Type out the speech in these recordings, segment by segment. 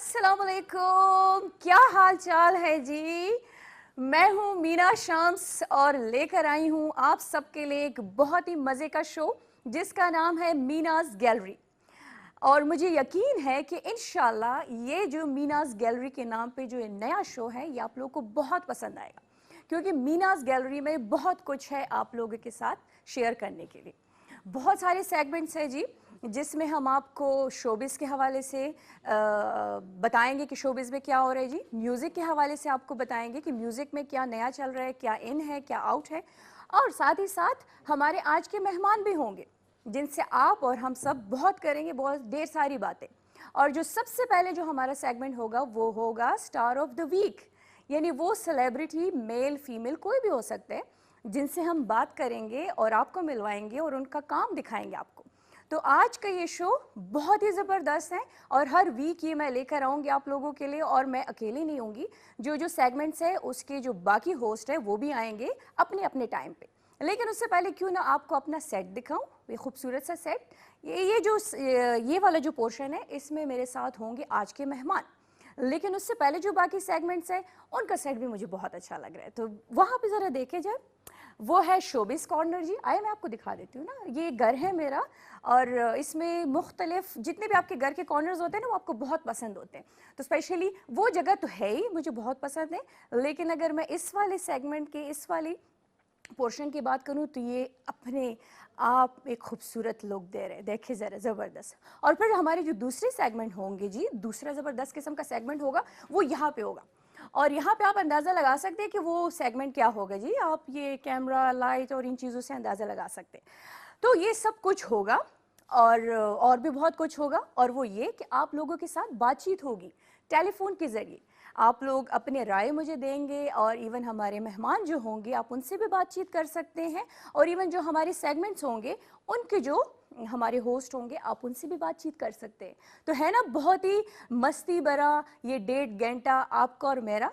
अस्सलाम वालेकुम, क्या हाल चाल है जी। मैं हूँ मीना शम्स और लेकर आई हूँ आप सबके लिए एक बहुत ही मज़े का शो जिसका नाम है मीनाज गैलरी। और मुझे यकीन है कि इंशाल्लाह ये जो मीनाज गैलरी के नाम पे जो ये नया शो है ये आप लोगों को बहुत पसंद आएगा, क्योंकि मीनाज गैलरी में बहुत कुछ है आप लोगों के साथ शेयर करने के लिए। बहुत सारे सेगमेंट्स हैं जी, जिसमें हम आपको शोबिज़ के हवाले से बताएंगे कि शोबिज़ में क्या हो रहा है जी। म्यूज़िक के हवाले से आपको बताएंगे कि म्यूज़िक में क्या नया चल रहा है, क्या इन है, क्या आउट है। और साथ ही साथ हमारे आज के मेहमान भी होंगे जिनसे आप और हम सब बहुत करेंगे, बहुत ढेर सारी बातें। और जो सबसे पहले जो हमारा सेगमेंट होगा वो होगा स्टार ऑफ द वीक, यानी वो सेलिब्रिटी मेल फीमेल कोई भी हो सकते हैं जिनसे हम बात करेंगे और आपको मिलवाएंगे और उनका काम दिखाएंगे आपको। तो आज का ये शो बहुत ही ज़बरदस्त है और हर वीक ये मैं लेकर आऊँगी आप लोगों के लिए, और मैं अकेली नहीं होंगी। जो जो सेगमेंट्स है उसके जो बाकी होस्ट है वो भी आएंगे अपने अपने टाइम पे। लेकिन उससे पहले क्यों ना आपको अपना सेट दिखाऊं, ये खूबसूरत सा सेट। ये वाला जो पोर्शन है इसमें मेरे साथ होंगे आज के मेहमान। लेकिन उससे पहले जो बाकी सेगमेंट्स है उनका सेट भी मुझे बहुत अच्छा लग रहा है, तो वहाँ पे ज़रा देखे जाए। वो है शोबिस कॉर्नर जी। आइए मैं आपको दिखा देती हूँ ना, ये घर है मेरा और इसमें मुख्तलिफ जितने भी आपके घर के कॉर्नर्स होते हैं ना वो आपको बहुत पसंद होते हैं। तो स्पेशली वो जगह तो है ही मुझे बहुत पसंद है, लेकिन अगर मैं इस वाले सेगमेंट के इस वाली पोर्शन की बात करूं तो ये अपने आप एक खूबसूरत लुक दे रहे हैं, देखिए ज़रा ज़बरदस्त। और फिर हमारे जो दूसरे सेगमेंट होंगे जी, दूसरा ज़बरदस्त किस्म का सेगमेंट होगा वो यहाँ पे होगा। और यहाँ पे आप अंदाज़ा लगा सकते हैं कि वो सेगमेंट क्या होगा जी, आप ये कैमरा लाइट और इन चीज़ों से अंदाज़ा लगा सकते हैं। तो ये सब कुछ होगा और भी बहुत कुछ होगा, और वो ये कि आप लोगों के साथ बातचीत होगी टेलीफोन के ज़रिए। आप लोग अपने राय मुझे देंगे और इवन हमारे मेहमान जो होंगे आप उनसे भी बातचीत कर सकते हैं, और इवन जो हमारे सेगमेंट्स होंगे उनके जो हमारे होस्ट होंगे आप उनसे भी बातचीत कर सकते हैं। तो है ना बहुत ही मस्ती भरा ये 1.5 घंटा आपका और मेरा,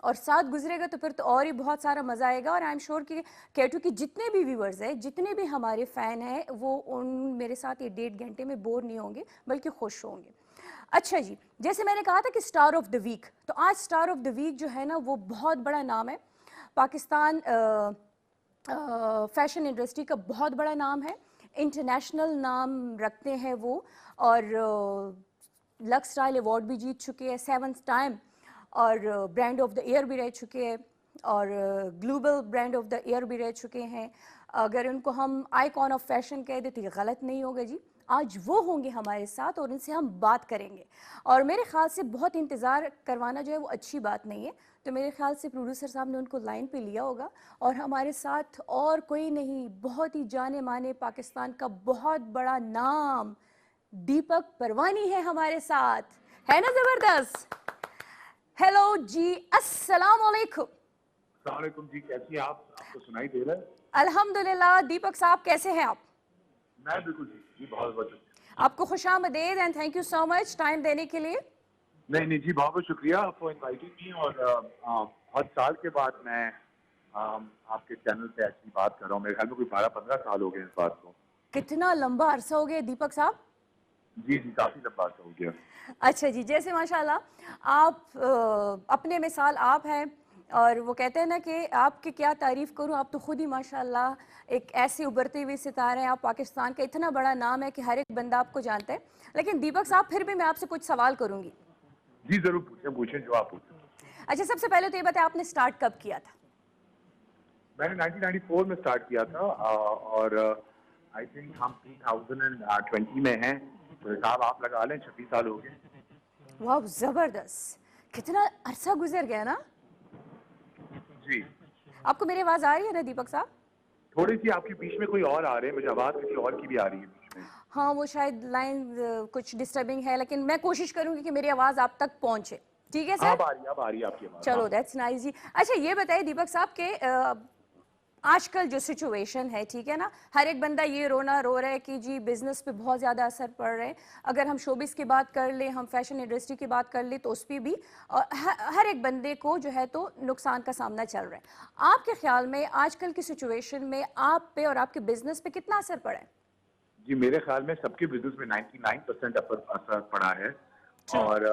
और साथ गुजरेगा तो फिर तो और ही बहुत सारा मज़ा आएगा। और आई एम श्योर कि केटू की जितने भी व्यूवर्स हैं, जितने भी हमारे फ़ैन हैं, वो उन मेरे साथ ये 1.5 घंटे में बोर नहीं होंगे बल्कि खुश होंगे। अच्छा जी, जैसे मैंने कहा था कि स्टार ऑफ द वीक, तो आज स्टार ऑफ द वीक जो है ना वो बहुत बड़ा नाम है। पाकिस्तान फैशन इंडस्ट्री का बहुत बड़ा नाम है, इंटरनेशनल नाम रखते हैं वो। और लक्स स्टाइल अवार्ड भी जीत चुके हैं 7th टाइम, और ब्रांड ऑफ द ईयर भी रह चुके हैं, और global brand of the year भी रह चुके हैं। अगर उनको हम आइकॉन ऑफ फैशन कह दें तो ये गलत नहीं होगा जी। आज वो होंगे हमारे साथ और इनसे हम बात करेंगे। और मेरे ख्याल से बहुत इंतज़ार करवाना जो है वो अच्छी बात नहीं है, तो मेरे ख्याल से प्रोड्यूसर साहब ने उनको लाइन पे लिया होगा। और हमारे साथ और कोई नहीं, बहुत ही जाने माने पाकिस्तान का बहुत बड़ा नाम दीपक परवानी है हमारे साथ, है ना ज़बरदस्त। हेलो जी, अस्सलाम वालेकुम। वालेकुम जी, कैसी हैं आप? आपको सुनाई दे रहा है? अल्हम्दुलिल्लाह। दीपक साहब कैसे हैं आप? मैं बिल्कुल ठीक जी, बहुत बहुत शुक्रिया। आपको खुशामदीद and thank you so much time देने के लिए। नहीं नहीं जी, बहुत बहुत शुक्रिया फॉर इनवाइटिंग मी। और बहुत साल के बाद मैं आपके चैनल पे एक्चुअली बात कर रहा हूँ। मेरे ख्याल में कोई 12-15 साल हो गए इस बात को। कितना लंबा अरसा हो गया दीपक साहब। जी जी, काफ़ी लंबा अर्सा हो गया। अच्छा जी, जैसे माशाल्लाह आप अपने मिसाल आप हैं, और वो कहते हैं ना कि आपकी क्या तारीफ़ करूं, आप तो खुद ही माशाल्लाह एक ऐसे उभरते हुए सितारे हैं। आप पाकिस्तान का इतना बड़ा नाम है कि हर एक बंदा आपको जानता है। लेकिन दीपक साहब फिर भी मैं आपसे कुछ सवाल करूंगी। जी ज़रूर पूछें पूछें, जो आप पूछें। अच्छा, सबसे पहले तो ये बताएं आपने स्टार्ट कब किया था? मैंने 1994 में स्टार्ट किया था और आई थिंक हम 2020 में हैं, तो हिसाब आप लगा लें 26 साल हो गए। वाह ज़बरदस्त, कितना अरसा गुजर गया ना। जी, आपको मेरी आवाज़ आ रही है ना दीपक साहब? थोड़ी सी आपके बीच में कोई और आ रहे हैं, मुझे आवाज़ किसी और की भी आ रही है बीच में। हाँ, वो शायद लाइन कुछ डिस्टर्बिंग है, लेकिन मैं कोशिश करूंगी कि मेरी आवाज़ आप तक पहुंचे। ठीक है हाँ, सर? अब आ रही है, अब आ रही है आपकी आवाज़। चलो, हाँ दैट्स नाइस जी। अच्छा, ये बताइए दीपक साहब के आजकल जो सिचुएशन है, ठीक है ना, हर एक बंदा ये रोना रो रहा है कि जी बिजनेस पे बहुत ज़्यादा असर पड़ रहा है। अगर हम शोबिस की बात कर ले, हम फैशन इंडस्ट्री की बात कर ले, तो उस पर भी हर एक बंदे को जो है तो नुकसान का सामना चल रहा है। आपके ख्याल में आजकल की सिचुएशन में आप पे और आपके बिजनेस पे कितना असर पड़ा है? जी, मेरे ख्याल में सबके बिजनेस में 99% असर पड़ा है। ट्रू। और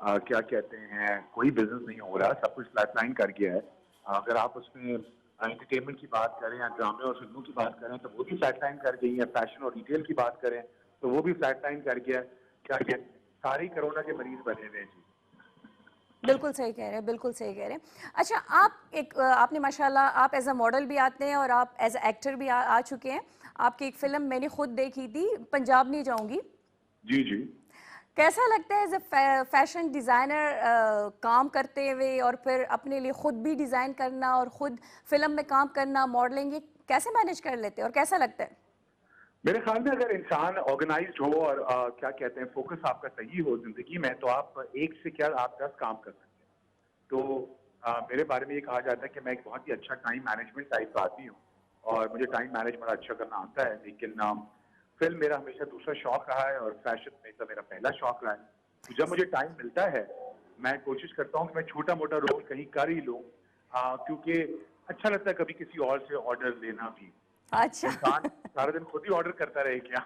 क्या कहते हैं, कोई बिजनेस नहीं हो रहा, सब कुछ फ्लैटलाइन कर गया है। अगर आप उसमें एंटरटेनमेंट की बात करें या ड्रामे और फिल्मों की बात करें तो वो भी फ्लैटलाइन कर गई है। फैशन और रिटेल की बात करें तो वो भी फ्लैटलाइन कर गया है। क्या कहते हैं, सारे ही कोरोना के मरीज बने हुए हैं जी। बिल्कुल सही कह रहे हैं, बिल्कुल सही कह रहे हैं। अच्छा, आप आपने माशाल्लाह आप एज अ मॉडल भी आते हैं और आप एज अ एक्टर भी आ चुके हैं। आपकी एक फिल्म मैंने खुद देखी थी, पंजाब नहीं जाऊंगी। जी जी। कैसा लगता है एज अ फैशन डिज़ाइनर काम करते हुए और फिर अपने लिए खुद भी डिज़ाइन करना और खुद फिल्म में काम करना, मॉडलिंग, ये कैसे मैनेज कर लेते हैं और कैसा लगता है? मेरे ख्याल में अगर इंसान ऑर्गेनाइज्ड हो और क्या कहते हैं, फोकस आपका सही हो जिंदगी में, तो आप एक से क्या आप 10 काम कर सकते हैं। तो मेरे बारे में ये कहा जाता है कि मैं एक बहुत ही अच्छा टाइम मैनेजमेंट टाइप का आदमी हूँ और मुझे टाइम मैनेज बड़ा अच्छा करना आता है। लेकिन फिल्म मेरा हमेशा दूसरा शौक रहा है और फैशन हमेशा मेरा पहला शौक रहा है। तो जब मुझे टाइम मिलता है मैं कोशिश करता हूँ कि मैं छोटा मोटा रोल कहीं कर ही लूँ, क्योंकि अच्छा लगता है कभी किसी और से ऑर्डर लेना भी। अच्छा। इंसान सारा दिन खुद ही ऑर्डर करता रहे क्या?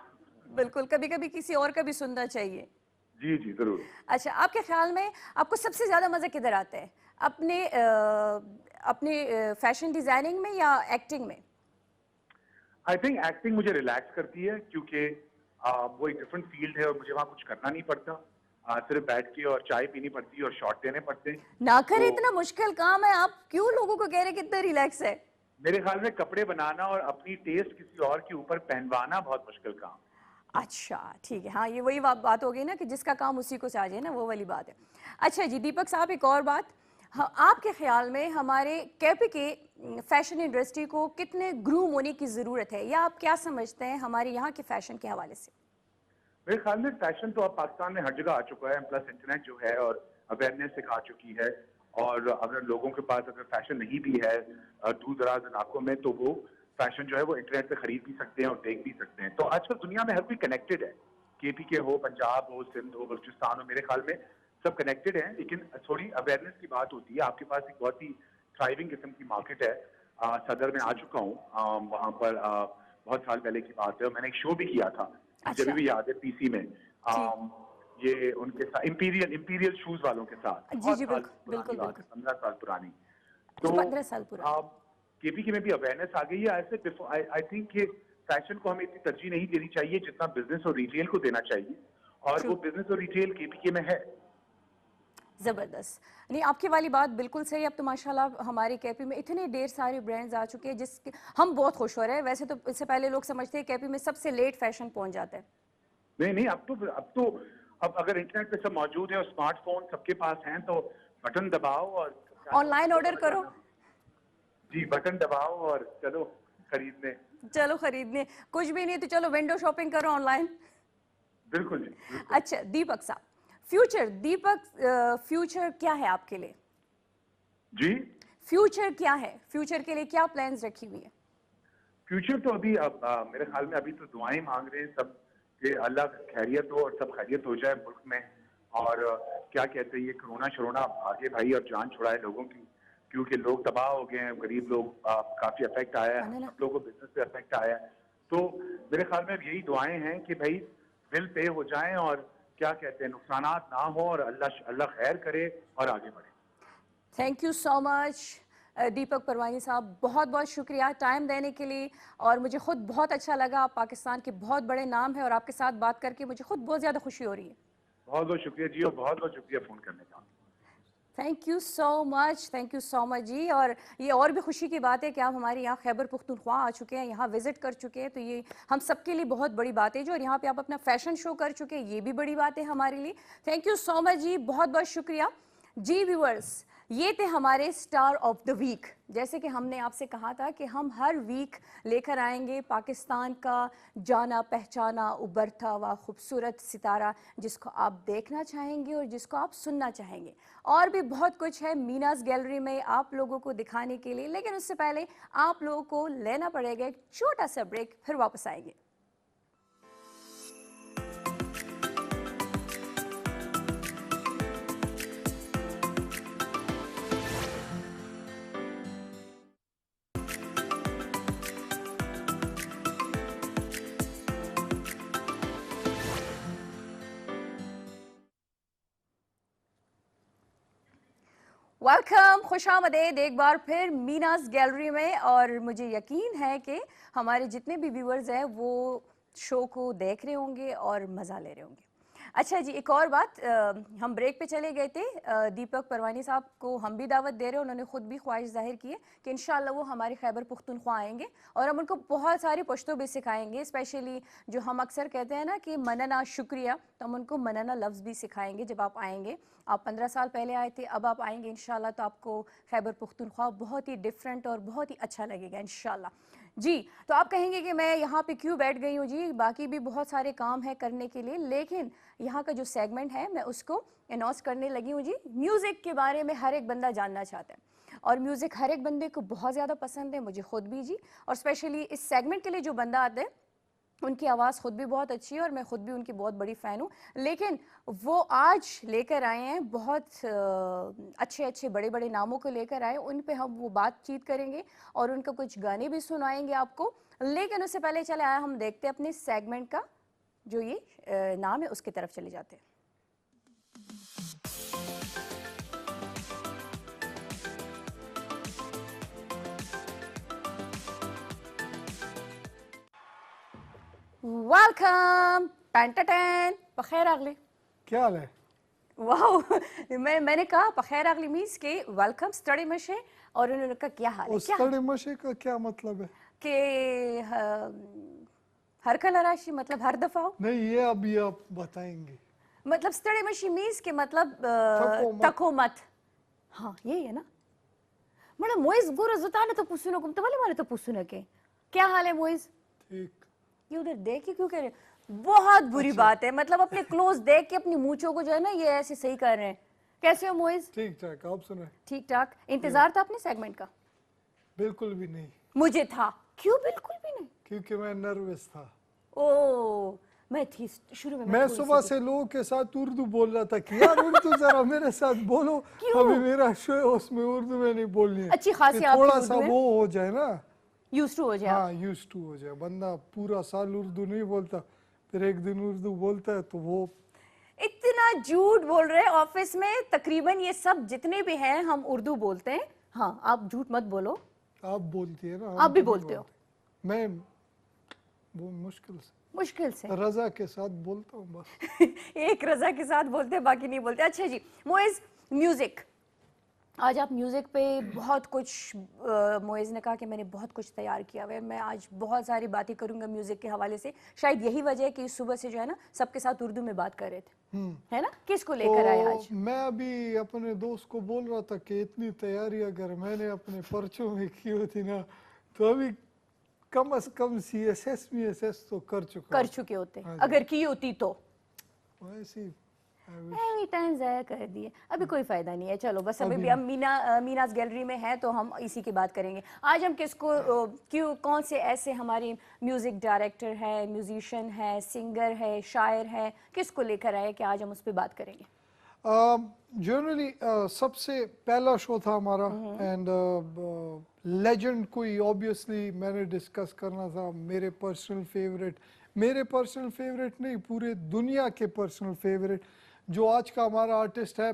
बिल्कुल, कभी-कभी किसी और का भी सुनना चाहिए। जी जी जरूर। अच्छा, आपके ख्याल में आपको सबसे ज़्यादा मज़े किधर आते हैं? अपने फैशन डिज़ाइनिंग में या एक्टिंग में? आई थिंक एक्टिंग मुझे रिलैक्स करती है क्योंकि वो एक डिफरेंट फील्ड है और मुझे वहाँ कुछ करना नहीं पड़ता। सिर्फ बैठ के और चाय पीनी पड़ती है और शॉट देने पड़ते हैं। ना करे, तो इतना मुश्किल काम है, आप क्यों लोगों को कह रहे हैं कितना रिलैक्स है? मेरे ख्याल में कपड़े बनाना और अपनी टेस्ट किसी और के ऊपर पहनवाना बहुत मुश्किल काम है। अच्छा, ठीक है। हाँ, ये वही बात हो गई ना कि जिसका काम उसी को साझे ना, वो वाली बात है। अच्छा जी, दीपक साहब, एक और बात। हाँ, आपके ख्याल में हमारे केपी के फैशन इंडस्ट्री को कितने ग्रूम होने की ज़रूरत है, या आप क्या समझते हैं हमारे यहाँ के फैशन के हवाले से? मेरे ख्याल में फैशन तो अब पाकिस्तान में हर जगह आ चुका है, प्लस इंटरनेट जो है और अवेयरनेस एक आ चुकी है। और अगर लोगों के पास अगर फैशन नहीं भी है दूर दराज इलाकों में, तो वो फैशन जो है वो इंटरनेट पे खरीद भी सकते हैं और देख भी सकते हैं। तो आजकल दुनिया में हर कोई कनेक्टेड है। केपी के हो, पंजाब हो, सिंध हो, बलूचिस्तान हो, मेरे ख्याल में सब कनेक्टेड हैं। लेकिन थोड़ी अवेयरनेस की बात होती है। आपके पास एक बहुत ही थ्राइविंग किस्म की मार्केट है। सदर में आ चुका हूँ, वहाँ पर बहुत साल पहले की बात है। मैंने एक शो भी किया था, जब अच्छा। भी याद है, पीसी में। जी ये उनके साथ इंपीरियल इंपीरियल शूज वालों के साथ, जी बहुत जी, साल बिल्कुल पुरानी बिल्कुल बात है, बिल्कुल। 15 साल पुरानी। तो अच्छा, 15 साल पुरानी। केपी में भी अवेयरनेस आ गई है। ऐसे आई थिंक कि फैशन को हमें इतनी तरजीह नहीं देनी चाहिए जितना बिजनेस और रिटेल को देना चाहिए, और ट्रू। वो बिजनेस और रिटेल केपी में है। ज़बरदस्त। नहीं, आपकी वाली बात बिल्कुल सही। अब तो माशाल्लाह हमारे कैपी में इतने ढेर सारे ब्रांड्स आ चुके हैं जिसके हम बहुत खुश हो रहे हैं। वैसे तो इससे पहले लोग समझते हैं कैपी में सबसे लेट फैशन पहुंच जाता है। नहीं नहीं, अब अगर इंटरनेट पे सब मौजूद है और स्मार्टफोन सबके पास हैं, तो बटन दबाओ और फैशन ऑनलाइन सबको ऑर्डर पता करो। चलना। जी, बटन दबाओ और चलो खरीदने। चलो खरीदने, कुछ भी नहीं तो चलो विंडो शॉपिंग करो ऑनलाइन। बिल्कुल जी बिल्कुल। अच्छा दीपक साहब, फ्यूचर, फ्यूचर क्या है आपके लिए? जी, फ्यूचर क्या है? फ्यूचर के लिए क्या प्लान्स रखी हुई है? फ्यूचर तो अभी अब मेरे ख्याल में अभी तो दुआएं मांग रहे हैं सब कि अल्लाह खैरियत हो और सब खैरियत हो जाए मुल्क में। और क्या कहते हैं, ये कोरोना शरोना आगे भाई और जान छुड़ाए लोगों की, क्योंकि लोग तबाह हो गए हैं, गरीब लोग, काफी अफेक्ट आया है, हम अनला। सब लोगों को बिजनेस पे अफेक्ट आया है। तो मेरे ख्याल में अब यही दुआएं हैं कि भाई बिल पे हो जाएं और क्या कहते हैं, नुकसानात ना हो और अल्लाह अल्लाह खैर करे और आगे बढ़े। थैंक यू सो मच दीपक परवानी साहब, बहुत बहुत शुक्रिया टाइम देने के लिए। और मुझे खुद बहुत अच्छा लगा, आप पाकिस्तान के बहुत बड़े नाम है और आपके साथ बात करके मुझे खुद बहुत ज़्यादा खुशी हो रही है। बहुत बहुत शुक्रिया जी, और बहुत बहुत शुक्रिया फोन करने का। Thank you so much, thank you so much जी। और ये और भी खुशी की बात है कि आप हमारे यहाँ खैबर पुख्तनख्वा आ चुके हैं, यहाँ विजिट कर चुके हैं, तो ये हम सबके लिए बहुत बड़ी बात है जो। और यहाँ पे आप अपना फैशन शो कर चुके हैं, ये भी बड़ी बात है हमारे लिए। थैंक यू सो मच जी, बहुत बहुत शुक्रिया जी। व्यूअर्स, ये थे हमारे स्टार ऑफ द वीक। जैसे कि हमने आपसे कहा था कि हम हर वीक लेकर आएंगे पाकिस्तान का जाना पहचाना उभरता हुआ खूबसूरत सितारा, जिसको आप देखना चाहेंगे और जिसको आप सुनना चाहेंगे। और भी बहुत कुछ है मीनाज गैलरी में आप लोगों को दिखाने के लिए, लेकिन उससे पहले आप लोगों को लेना पड़ेगा एक छोटा सा ब्रेक, फिर वापस आएंगे। वेलकम, खुशामदीद एक बार फिर मीनास गैलरी में। और मुझे यकीन है कि हमारे जितने भी व्यूअर्स हैं वो शो को देख रहे होंगे और मज़ा ले रहे होंगे। अच्छा जी, एक और बात, हम ब्रेक पे चले गए थे। दीपक परवानी साहब को हम भी दावत दे रहे हैं, उन्होंने खुद भी ख्वाहिश जाहिर की है कि इंशाल्लाह वो हमारे खैबर पुख्तनख्वा आएंगे और हम उनको बहुत सारी पश्तो भी सिखाएंगे। स्पेशली जो हम अक्सर कहते हैं ना कि मनना शुक्रिया, तो हम उनको मनना लफ्ज़ भी सिखाएंगे जब आप आएंगे। आप 15 साल पहले आए थे, अब आप आएंगे इंशाल्लाह तो आपको खैबर पुख्तनख्वा बहुत ही डिफरेंट और बहुत ही अच्छा लगेगा इंशाल्लाह जी। तो आप कहेंगे कि मैं यहाँ पे क्यों बैठ गई हूँ जी, बाकी भी बहुत सारे काम है करने के लिए, लेकिन यहाँ का जो सेगमेंट है मैं उसको अनाउंस करने लगी हूँ जी। म्यूज़िक के बारे में हर एक बंदा जानना चाहता है और म्यूज़िक हर एक बंदे को बहुत ज़्यादा पसंद है, मुझे खुद भी जी। और स्पेशली इस सेगमेंट के लिए जो बंदा आता है उनकी आवाज़ खुद भी बहुत अच्छी है और मैं खुद भी उनकी बहुत बड़ी फ़ैन हूँ। लेकिन वो आज लेकर आए हैं बहुत अच्छे अच्छे बड़े बड़े नामों को लेकर आए, उन पे हम वो बातचीत करेंगे और उनका कुछ गाने भी सुनाएंगे आपको। लेकिन उससे पहले चले आए हम देखते हैं अपने सेगमेंट का जो ये नाम है उसकी तरफ चले जाते हैं। वेलकम टन बखैर अगले। क्या हाल है? वाह, मैंने कहा बखैर अगली मीन्स के वेलकम स्टडी मशे, और उन्होंने कहा क्या हाल है? क्या स्टडी मशे का क्या मतलब है? कि हर कल राशि मतलब हर दफा हो, नहीं, ये अभी आप बताएंगे। मतलब स्टडी मशी मीन्स के मतलब तको मत। हाँ ये है ना। मतलब मोइज गोरा जुताने तो पूछने को तो वाले मारे तो पूछने के क्या हाल है मोइज? ठीक। ये उधर देख के क्यों कह रहे हैं? बहुत बुरी बात है, मतलब अपने क्लोज देख के अपनी मूंछों को जो है ना ये ऐसे सही कर रहे हैं। कैसे हो मोइज? ठीक ठाक, आप सुनाए? ठीक ठाक। इंतजार था अपने सेगमेंट का? बिल्कुल भी नहीं। मुझे था। क्यों बिल्कुल भी नहीं? क्योंकि मैं नर्वस था। ओ मैं थी शुरू में। मैं सुबह से लोगों के साथ उर्दू बोल रहा था कि यार उर्दू जरा मेरे साथ बोलो। अभी मेरा शो है उसमें उर्दू में नहीं बोलनी है। अच्छी खासी आपकी थोड़ा उर्दू सा है? वो हो जाए ना, यूज्ड टू हो जाए। हाँ यूज टू हो जाए। बंदा पूरा साल उर्दू नहीं बोलता, फिर एक दिन उर्दू बोलता है तो वो। इतना झूठ बोल रहे हैं। ऑफिस में तकरीबन ये सब जितने भी हैं हम उर्दू बोलते हैं। हाँ आप झूठ मत बोलो। आप बोलती है ना, आप भी बोलते हो? मैं वो मुश्किल से से रजा के साथ बोलता हूँ बस। एक रजा के साथ बोलते हैं, बाकी नहीं बोलते। अच्छा जी मोइज, म्यूजिक, आज आप म्यूजिक पे बहुत कुछ, मोइज ने कहा कि मैंने बहुत कुछ तैयार किया हुआ है। मैं आज बहुत सारी बातें करूंगा म्यूजिक के हवाले से। शायद यही वजह है कि सुबह से जो है ना सबके साथ उर्दू में बात कर रहे थे, है ना? किसको लेकर आए आज? मैं अभी अपने दोस्त को बोल रहा था कि इतनी तैयारी अगर मैंने अपने पर्चों में की होती ना तो अभी कम से कम CSS MSS तो कर चुके होते। हाँ जी। अगर की होती तो वैसे एनी टाइम ज़ाया कर दिए, अभी कोई फायदा नहीं है। चलो बस अभी भी हम मीनास गैलरी में है तो हम इसी की बात करेंगे। आज हम किसको क्यों कौन से ऐसे हमारे म्यूजिक डायरेक्टर है, म्यूजिशियन है, सिंगर है, शायर है, किसको लेकर आए कि आज हम उस पर बात करेंगे? जनरली सबसे पहला शो था हमारा एंड लेजेंड कोई ऑब्वियसली मैंने डिस्कस करना था। मेरे पर्सनल फेवरेट नहीं, पूरे दुनिया के पर्सनल फेवरेट जो आज का हमारा आर्टिस्ट है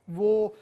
वो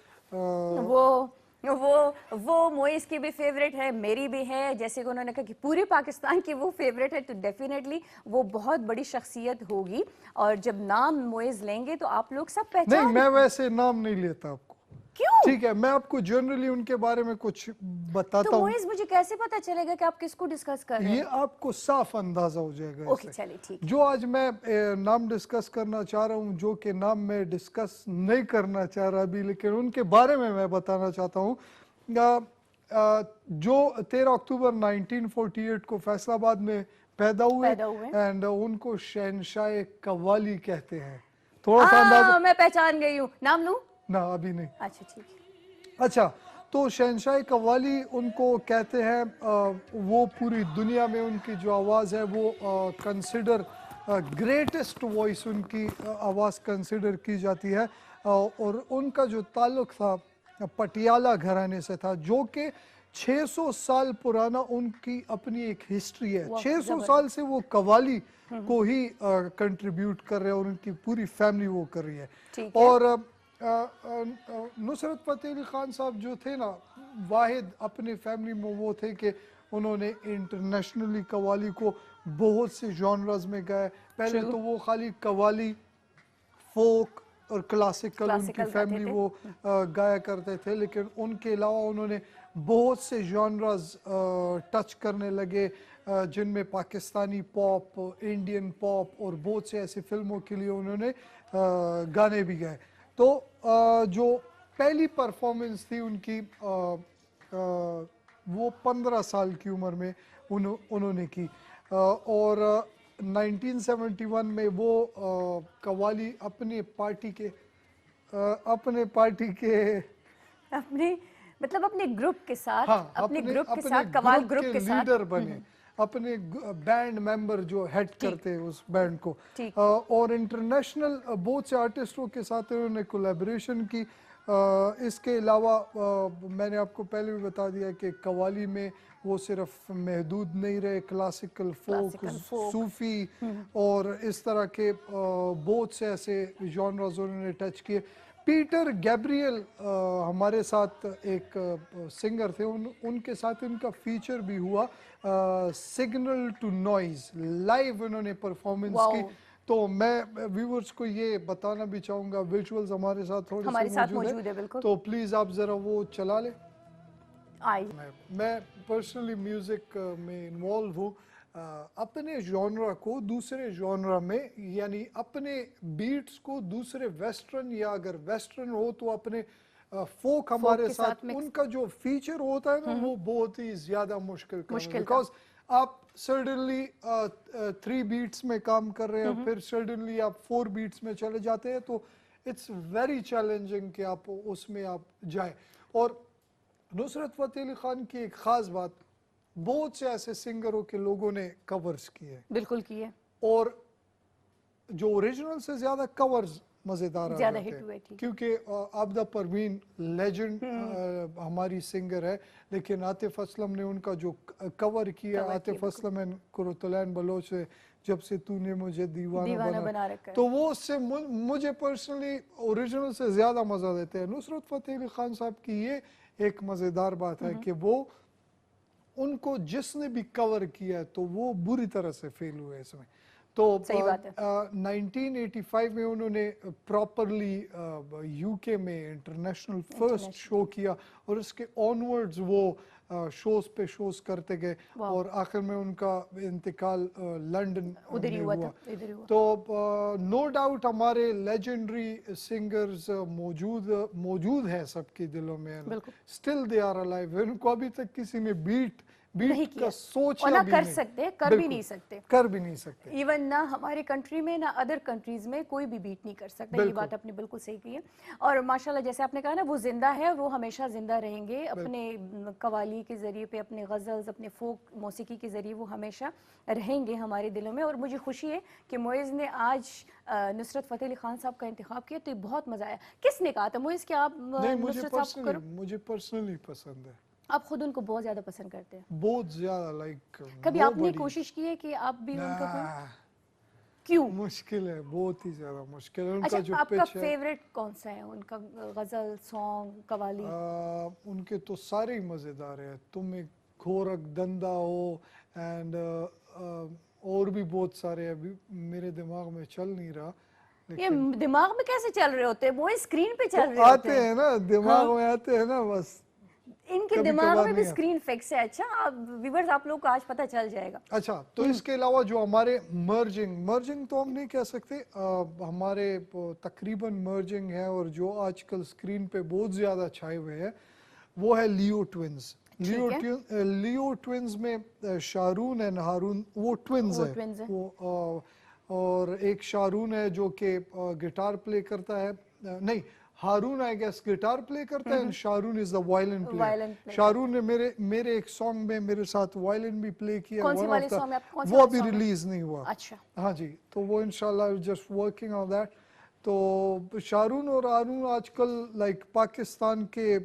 मोइस की भी फेवरेट है, मेरी भी है। जैसे कि उन्होंने कहा कि पूरे पाकिस्तान की वो फेवरेट है, तो डेफिनेटली वो बहुत बड़ी शख्सियत होगी। और जब नाम मोइस लेंगे तो आप लोग सब पहचान। नहीं, मैं वैसे नाम नहीं लेता आपको। क्यों? ठीक है, मैं आपको जनरली उनके बारे में कुछ बताता तो हूँ। मोइस मुझे कैसे पता चलेगा कि आप किसको डिस्कस कर रहे हैं? ये आपको साफ अंदाजा हो जाएगा ओके इससे। चलिए ठीक। जो आज मैं नाम डिस्कस करना चाह रहा हूँ, जो कि नाम मैं डिस्कस नहीं करना चाह रहा अभी, लेकिन उनके बारे में मैं बताना चाहता हूँ। जो 13 अक्टूबर 1948 को फैसलाबाद में पैदा हुए एंड उनको शहनशाह कव्वाली कहते हैं। थोड़ा सा अंदाजा। मैं पहचान गई हूँ। नाम लूं? ना अभी नहीं। अच्छा ठीक है। अच्छा, तो शहनशाह कव्वाली उनको कहते हैं। वो पूरी दुनिया में उनकी जो आवाज़ है वो कंसिडर ग्रेटेस्ट वॉइस, उनकी आवाज़ कंसिडर की जाती है। और उनका जो ताल्लुक़ था पटियाला घराने से था, जो कि 600 साल पुराना उनकी अपनी एक हिस्ट्री है। 600 साल से वो कव्वाली को ही कंट्रीब्यूट कर रहे हैं और उनकी पूरी फैमिली वो कर रही है। और नुसरत फतेह अली खान साहब जो थे ना, वाहिद अपने फैमिली में वो थे कि उन्होंने इंटरनेशनली कव्वाली को बहुत से जॉनर्स में गाया। पहले True. तो वो खाली कव्वाली, फोक और क्लासिकल उनकी Classical फैमिली गाते थे। वो गाया करते थे, लेकिन उनके अलावा उन्होंने बहुत से जॉनर्स टच करने लगे, जिनमें पाकिस्तानी पॉप, इंडियन पॉप और बहुत से ऐसी फिल्मों के लिए उन्होंने गाने भी गाए। तो जो पहली परफॉर्मेंस थी उनकी वो 15 साल की उम्र में उन्होंने की, और 1971 में वो कव्वाली अपने पार्टी के अपने मतलब अपने ग्रुप के साथ, हाँ, अपने ग्रुप के अपने साथ, कवाल ग्रुप ग्रुप के के साथ लीडर बने, अपने बैंड मेंबर जो हेड करते हैं उस बैंड को। ठीक। और इंटरनेशनल बहुत से आर्टिस्टों के साथ उन्होंने कोलैबोरेशन की। इसके अलावा मैंने आपको पहले भी बता दिया कि कव्वाली में वो सिर्फ महदूद नहीं रहे, क्लासिकल फोक, Classical, folk. सूफी और इस तरह के बहुत से ऐसे जॉनर्स उन्होंने टच किए। पीटर गैब्रियल हमारे साथ एक सिंगर थे, उनके साथ इनका फीचर भी हुआ, सिग्नल टू नॉइज लाइव उन्होंने परफॉर्मेंस Wow. की। तो मैं व्यूअर्स को ये बताना भी चाहूँगा, विजुअल्स हमारे साथ थोड़े हमारे से साथ मौजूद मौजूद है, बिल्कुल। तो प्लीज़ आप ज़रा वो चला लें। आई मैं पर्सनली म्यूज़िक में इन्वॉल्व हूँ, अपने जॉनरा को दूसरे जॉनरा में, यानी अपने बीट्स को दूसरे वेस्टर्न, या अगर वेस्टर्न हो तो अपने फोक हमारे के साथ साथ mix। उनका जो फीचर होता है ना, वो बहुत ही ज़्यादा मुश्किल काम है, मुश्किल बिकॉज आप सडनली 3 बीट्स में काम कर रहे हैं, फिर सडनली आप 4 बीट्स में चले जाते हैं, तो इट्स वेरी चैलेंजिंग कि आप उसमें आप जाए। और नुसरत फतेह अली खान की एक ख़ास बात, बहुत से ऐसे सिंगरों के लोगों ने कवर्स किए, बिल्कुल किए, और जो ओरिजिनल से ज़्यादा कवर्स मज़ेदार आ ज्यादा जाते हिट हुए, हैं, ठीक। क्योंकि आबिदा परवीन लेजेंड हमारी सिंगर है, लेकिन आतिफ असलम ने उनका जो कवर किया, Cover आतिफ किया, असलम एंड कुरतुलैन बलोच से, जब से तूने मुझे दीवाना दीवाना बना, बना रखा है। तो वो उससे मुझे पर्सनली ओरिजिनल से ज़्यादा मज़ा देते हैं। नुसरत फतेह अली खान साहब की ये एक मज़ेदार बात है कि वो, उनको जिसने भी कवर किया है तो वो बुरी तरह से फेल हुए इसमें। तो सही बात है। 1985 में उन्होंने प्रॉपरली यूके में इंटरनेशनल फर्स्ट शो किया, और इसके ऑनवर्ड्स वो शोज पे शोज करते गए, वाह। और आखिर में उनका इंतकाल लंदन उधर ही में हुआ हुआ। था, इधर ही हुआ। तो नो डाउट हमारे लेजेंडरी सिंगर्स मौजूद हैं सबके दिलों में, बिल्कुल। Still they are alive. उनको अभी तक किसी ने बीट नहीं का किया, सोचा और ना भी कर नहीं। सकते, कर भी बिल्कुल, नहीं सकते। कर भी नहीं सकते। इवन ना हमारे कंट्री में ना अदर कंट्रीज में कोई भी बीट नहीं कर सकता। ये बिल्कुल। बात आपने बिल्कुल सही की है। और माशाल्लाह जैसे आपने कहा ना, वो जिंदा है, वो हमेशा जिंदा रहेंगे अपने कवाली के जरिए पे, अपने गज़ल्स, अपने फोक मौसीकी के जरिए वो हमेशा रहेंगे हमारे दिलों में। और मुझे खुशी है कि मोइज़ ने आज नुसरत फतेह अली खान साहब का इंतखाब किया, तो ये बहुत मजा आया। किसने कहा था मोइज़ कि आप नहीं, नुसरत साहब को करो? मुझे पर्सनली पसंद है, आप खुद उनको बहुत ज्यादा पसंद करते हैं। बहुत ज्यादा, लाइक कभी आपने कोशिश की है कि आप भी उनका कोई? क्यों? मुश्किल है, बहुत ही ज्यादा मुश्किल है। उनका अच्छा, जो आपका पिच है, फेवरेट कौन सा है उनका? गजल, सॉन्ग, कवाली? उनके तो सारे ही मजेदार है। तुम एक घोरक दंदा हो, एंड और भी बहुत सारे, अभी मेरे दिमाग में चल नहीं रहा, ये लेकिन दिमाग में कैसे चल रहे होते हैं? वो स्क्रीन पे चल तो रहे होते आते हैं ना दिमाग में, आते हैं ना बस। इनके कभी दिमाग कभार में भी नहीं आते। स्क्रीन फिक्स है। अच्छा, आप व्यूअर्स, आप लोग को आज पता चल जाएगा। अच्छा, तो इसके अलावा जो हमारे मर्जिंग तो हम नहीं कह सकते, हमारे तकरीबन मर्जिंग है, और जो आजकल स्क्रीन पे बहुत ज्यादा छाए हुए हैं, वो है लियो ट्विंस। लियो ट्विंस में शारून एंड हारून, वो ट्विंस वो है। twins हैं। वो और एक शारून है जो कि गिटार प्ले करता है, नहीं, Haroon I guess guitar play करता है, and Sharoon is the violin Violin player. player। Sharoon ने मेरे एक सॉन्ग में मेरे साथ वायलिन भी प्ले किया। कौन सी one वाली of the- song में कौन सी वो वाली अभी song है? रिलीज नहीं हुआ। अच्छा, हाँ जी, तो वो इंशाल्लाह जस्ट वर्किंग ऑन दैट। तो शारून और हारून आजकल लाइक पाकिस्तान के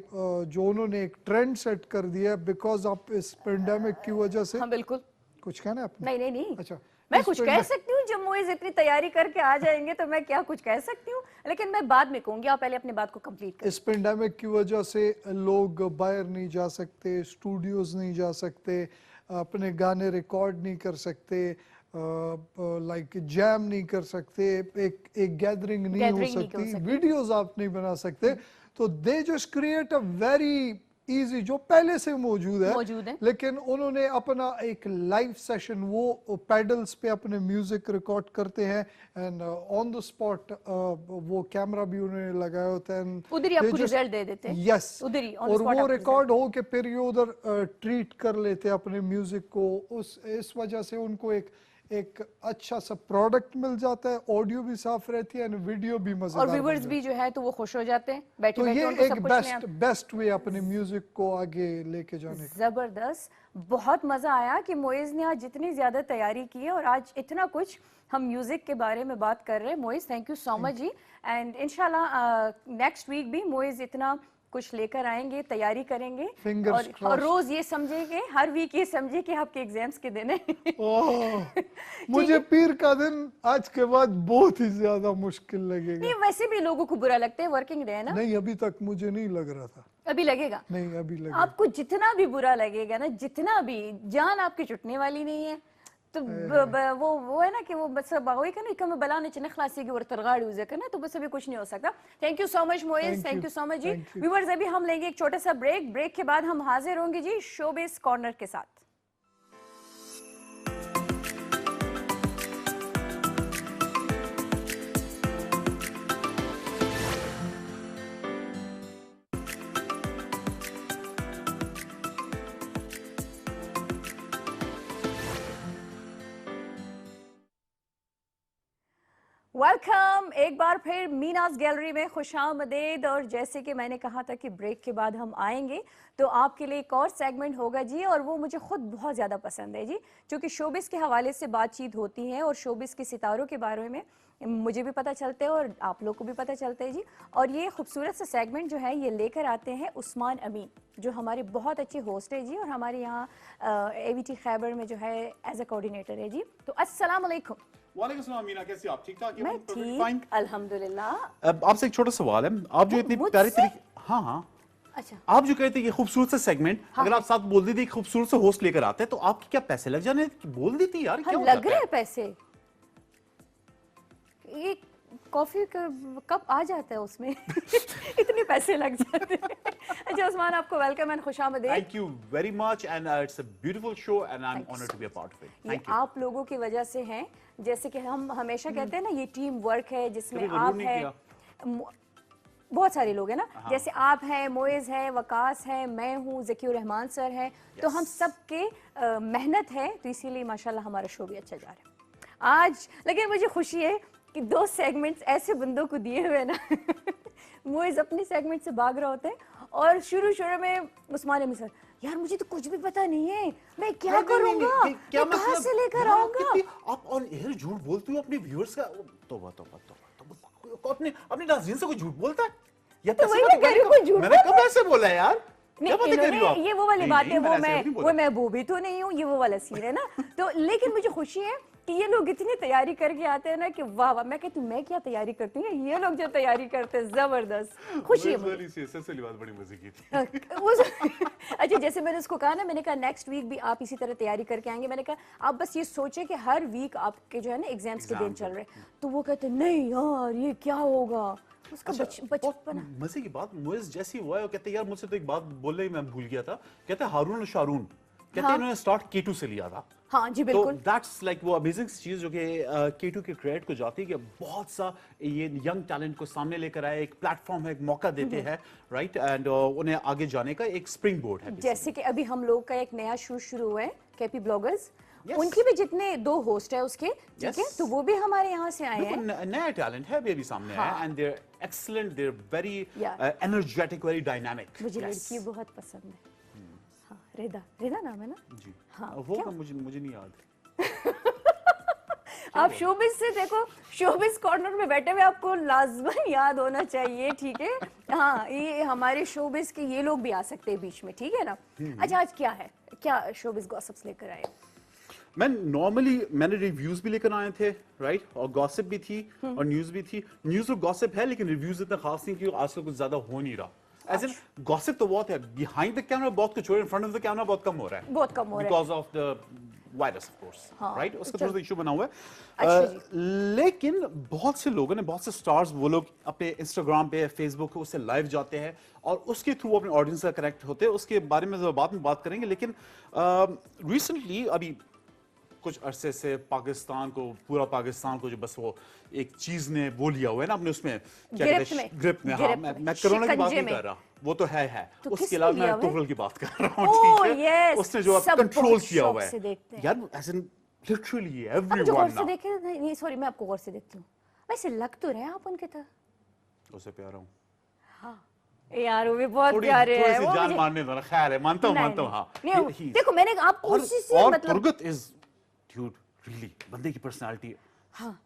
जो उन्होंने एक ट्रेंड सेट कर दिया है, बिकॉज ऑफ इस पेंडेमिक की वजह से। हाँ बिल्कुल। कुछ कहना है आपने? नहीं नहीं नहीं, अच्छा, मैं कुछ कह सकती हूँ जब मोइज इतनी तैयारी करके आ जाएंगे तो मैं क्या कुछ कह सकती हूँ, लेकिन मैं बाद में कहूंगी, आप पहले अपनी बात को कंप्लीट करें। इस पेंडेमिक की वजह से लोग बाहर नहीं जा सकते, स्टूडियोज नहीं जा सकते, अपने गाने रिकॉर्ड नहीं कर सकते, लाइक जैम नहीं कर सकते, एक गैदरिंग नहीं हो Gathering नहीं हो सकती, सकती। वीडियोस आप नहीं बना सकते, तो they just create a very easy, जो पहले से मौजूद मौजूद है। लेकिन उन्होंने अपना एक लाइव सेशन वो पैडल्स पे अपने म्यूजिक रिकॉर्ड करते हैं एंड ऑन द स्पॉट वो कैमरा भी उन्होंने लगाया होता है and उधर ही they आपको just- रिजल्ट दे देते हैं। यस उधर ही on the और spot वो आपको रिकॉर्ड हो के फिर ये उधर ट्रीट कर लेते हैं अपने म्यूजिक को, उस इस वजह से उनको एक अच्छा सा प्रोडक्ट मिल जाता है, ऑडियो भी साफ रहती है एंड वीडियो भी और मजेदार बन व्यूवर्स जाती भी जो है तो वो खुश हो जाते हैं, बैठे है। तो बैठे ये उनको एक सब कुछ नया। बेस्ट वे अपने म्यूजिक को आगे लेके जाने का। जबरदस्त, बहुत मजा आया कि मोइज ने आज जितनी ज्यादा तैयारी की है और आज इतना कुछ हम म्यूजिक के बारे में बात कर रहे हैं। Moiz thank you so much ji, and इंशाल्लाह नेक्स्ट वीक भी मोइज इतना कुछ लेकर आएंगे, तैयारी करेंगे Fingers और crossed. रोज ये समझेंगे, हर वीक ये समझे कि आपके एग्जाम्स के दिन है। ओह, मुझे पीर का दिन आज के बाद बहुत ही ज्यादा मुश्किल लगेगा। नहीं वैसे भी लोगों को बुरा लगता है, वर्किंग डे है ना। नहीं, अभी तक मुझे नहीं लग रहा था। अभी लगेगा, नहीं, अभी लगेगा। आपको जितना भी बुरा लगेगा ना, जितना भी, जान आपकी छुटने वाली नहीं है। तो वो है ना कि वो बस वही का ना कम बला ने चने खलासी की वर्तर गाड़ी उसे करना, तो बस अभी कुछ नहीं हो सकता। Thank you so much Moiz, thank you so much ji. Thank you. Viewers अभी हम लेंगे एक छोटा सा ब्रेक, ब्रेक के बाद हम हाजिर होंगे जी शोबिस कॉर्नर के साथ। वेलकम एक बार फिर मीनाज गैलरी में खुशामदीद। और जैसे कि मैंने कहा था कि ब्रेक के बाद हम आएंगे तो आपके लिए एक और सेगमेंट होगा जी, और वो मुझे खुद बहुत ज़्यादा पसंद है जी, क्योंकि शोबिस के हवाले से बातचीत होती है और शोबिस के सितारों के बारे में मुझे भी पता चलता है और आप लोग को भी पता चलता है जी। और ये खूबसूरत सा सेगमेंट जो है ये लेकर आते हैं उस्मान अमीन, जो हमारे बहुत अच्छे होस्ट है जी, और हमारे यहाँ AVT खैबर में जो है एज अ कोऑर्डिनेटर है जी। तो अस्सलाम वालेकुम। वालेकुम सलाम मीना, कैसी हो आप? ठीक ठाक? मैं ठीक अल्हम्दुलिल्लाह। अब आपसे एक छोटा सवाल है, आप जो इतनी मुझसे? प्यारी तरीके, हाँ हाँ, अच्छा आप जो कहते हैं ये खूबसूरत सा सेगमेंट, हाँ, अगर आप साथ बोल देते एक खूबसूरत सा होस्ट लेकर आते हैं तो आपके क्या पैसे लग जाने? बोल देती यार, हाँ, क्या लग होता रहे है? हैं पैसे। ये कॉफी का कप आ जाता है उसमें इतने पैसे लग जाते हैं। अच्छा उस्मान, आपको वेलकम एंड खुशामदीद। Thank you very much and it's a beautiful show and I'm Thanks. honored to be a part of it. ये Thank you. आप लोगों की वजह से हैं, जैसे कि हम हमेशा कहते हैं ना, ये टीम वर्क है जिसमें कभी गरूर आप नहीं है, किया। बहुत सारे लोग हैं ना, जैसे आप हैं, मोइज है, वकास है, मैं हूँ, ज़कीर रहमान सर है, तो हम सब के मेहनत है, तो इसीलिए माशाल्लाह हमारा शो भी अच्छा जा रहा है आज। लेकिन मुझे खुशी है कि 2 सेगमेंट्स ऐसे बंदों को दिए हुए ना मोइज अपने सेगमेंट से भाग रहा होता है और शुरू में उस्मान अमीन सर, यार मुझे तो कुछ भी पता नहीं है, मैं क्या करूंगा, क्या मैं कहाँ मतलब? से लेकर यार, आऊंगा। आप ऑन एयर झूठ बोलती हो अपने व्यूअर्स का। तौबा तौबा तौबा, अपने नाज़रीन से कोई झूठ बोलता है? या तो वही मैं कह रही हूँ, कोई झूठ मैंने बोल कब ऐसे बोला है यार? नहीं, क्या बातें कर रही हो आप? ये वो वाली नहीं, बात नहीं, है, मैंने ऐसे नहीं बोला। वो भी तो नहीं हूँ, ये वो वाला सीन है ना। तो लेकिन मुझे खुशी है कि ये लोग इतनी तैयारी करके आते हैं ना कि वाह वाह, मैं कहती हूँ मैं क्या तैयारी करती हूँ, ये लोग जो तैयारी करते हैं जबरदस्त, खुशी है मुझे। वाली बात बड़ी मजे की थी। अच्छा जैसे मैंने उसको कहा ना, मैंने कहा नेक्स्ट वीक भी आप इसी तरह तैयारी करके आएंगे। मैंने कहा आप बस ये सोचे कि हर वीक आपके जो है ना एग्जाम्स के दिन चल रहे हैं, तो वो कहते नहीं यार ये क्या होगा, उसका बचपन। मजे की बात, मुइज़ जैसी हुआ है, वो कहते हैं यार मुझसे तो एक बात बोलने ही मैं भूल गया था, कहते हैं हारून और शारून, कहते हैं इन्होंने स्टार्ट K2 से लिया था। हाँ जी तो बिल्कुल। दैट्स लाइक वो अमेजिंग चीज जो कि K2 के क्रेडिट को जाती है कि बहुत सा ये यंग टैलेंट को सामने लेकर आए, एक प्लेटफॉर्म है, एक मौका देते हैं, राइट, एंड उन्हें आगे जाने का एक स्प्रिंग बोर्ड है। जैसे कि अभी हम लोग का एक नया शो शुरू हुआ है KP ब्लॉगर्स, Yes. उनकी भी जितने 2 होस्ट है उसके, ठीक है, Yes. तो वो भी हमारे यहाँ से आए हैं। नया टैलेंट है अभी सामने आया, and they are excellent, they are very energetic, very dynamic. मुझे लड़की बहुत पसंद है। हाँ, रिदा नाम है ना जी हाँ, वो क्या? का मुझे नहीं याद। आप शोबिस से देखो, शोबिस कॉर्नर में बैठे हुए आपको लाजमन याद होना चाहिए, ठीक है। हाँ, ये हमारे शोबिस के ये लोग भी आ सकते हैं बीच में, ठीक है ना। अच्छा आज क्या है, क्या शोबिस गॉसिप्स लेकर आए? मैंने रिव्यूज भी लेकर आए थे, राइट, और गॉसिप भी थी और न्यूज भी थी। न्यूज और गॉसिप है लेकिन रिव्यूज इतना खास नहीं क्योंकि आजकल कुछ ज्यादा हो नहीं रहा। एज इन गॉसिप तो बहुत है, बिहाइंड द कैमरा बहुत कुछ हो रहा है, in front of the camera बहुत कम हो रहा है, बहुत कम हो रहा है because of the virus of course, हाँ, राइट, उसका चल- थोड़ा सा इशू बना हुआ है। अच्छा जी। लेकिन बहुत से लोगों ने, बहुत से स्टार्स, वो लोग अपने इंस्टाग्राम पे, फेसबुक पे उससे लाइव जाते हैं और उसके थ्रू अपने ऑडियंस से कनेक्ट होते हैं। उसके बारे में बाद में बात करेंगे, लेकिन रिसेंटली अभी कुछ अरसे से पाकिस्तान को, पूरा पाकिस्तान को जो बस वो एक चीज ने वो लिया हुआ है ना अपने उसमें, क्या गिरफ्त कहते हैं, में। ग्रिप में। हाँ, गिरफ्त मैं में, कोरोना की बात शिकंजे नहीं में। कर रहा, वो तो है तो उसके किसने अलावा लिया मैं हुआ है? तुगलक की बात कर रहा हूँ, ओह, ठीक है, yes, उसने जो सब कंट्रोल बहुत किया हुआ शौक है से देखते हैं। यार, एज इन लिटरली आप जो गौर एवरीवन से देखे नहीं, सॉरी, मैं आपको गौर से देखती हूँ, वैसे लग तो रहे हैं आप उनके तरह। उसे प्यारा हूँ, यार वो भी बहुत थोड़ी प्यारे थोड़ी हैं सी वो जान मुझे। मारने दो ना, खैर है, मानता हूँ नहीं, मानता हूँ, नहीं, हाँ। नहीं, He is- देखो मैंने आप और कोशिश से मतलब तुर्गत इज ड्यूड, रियली बंदे की पर्सनालिटी, हाँ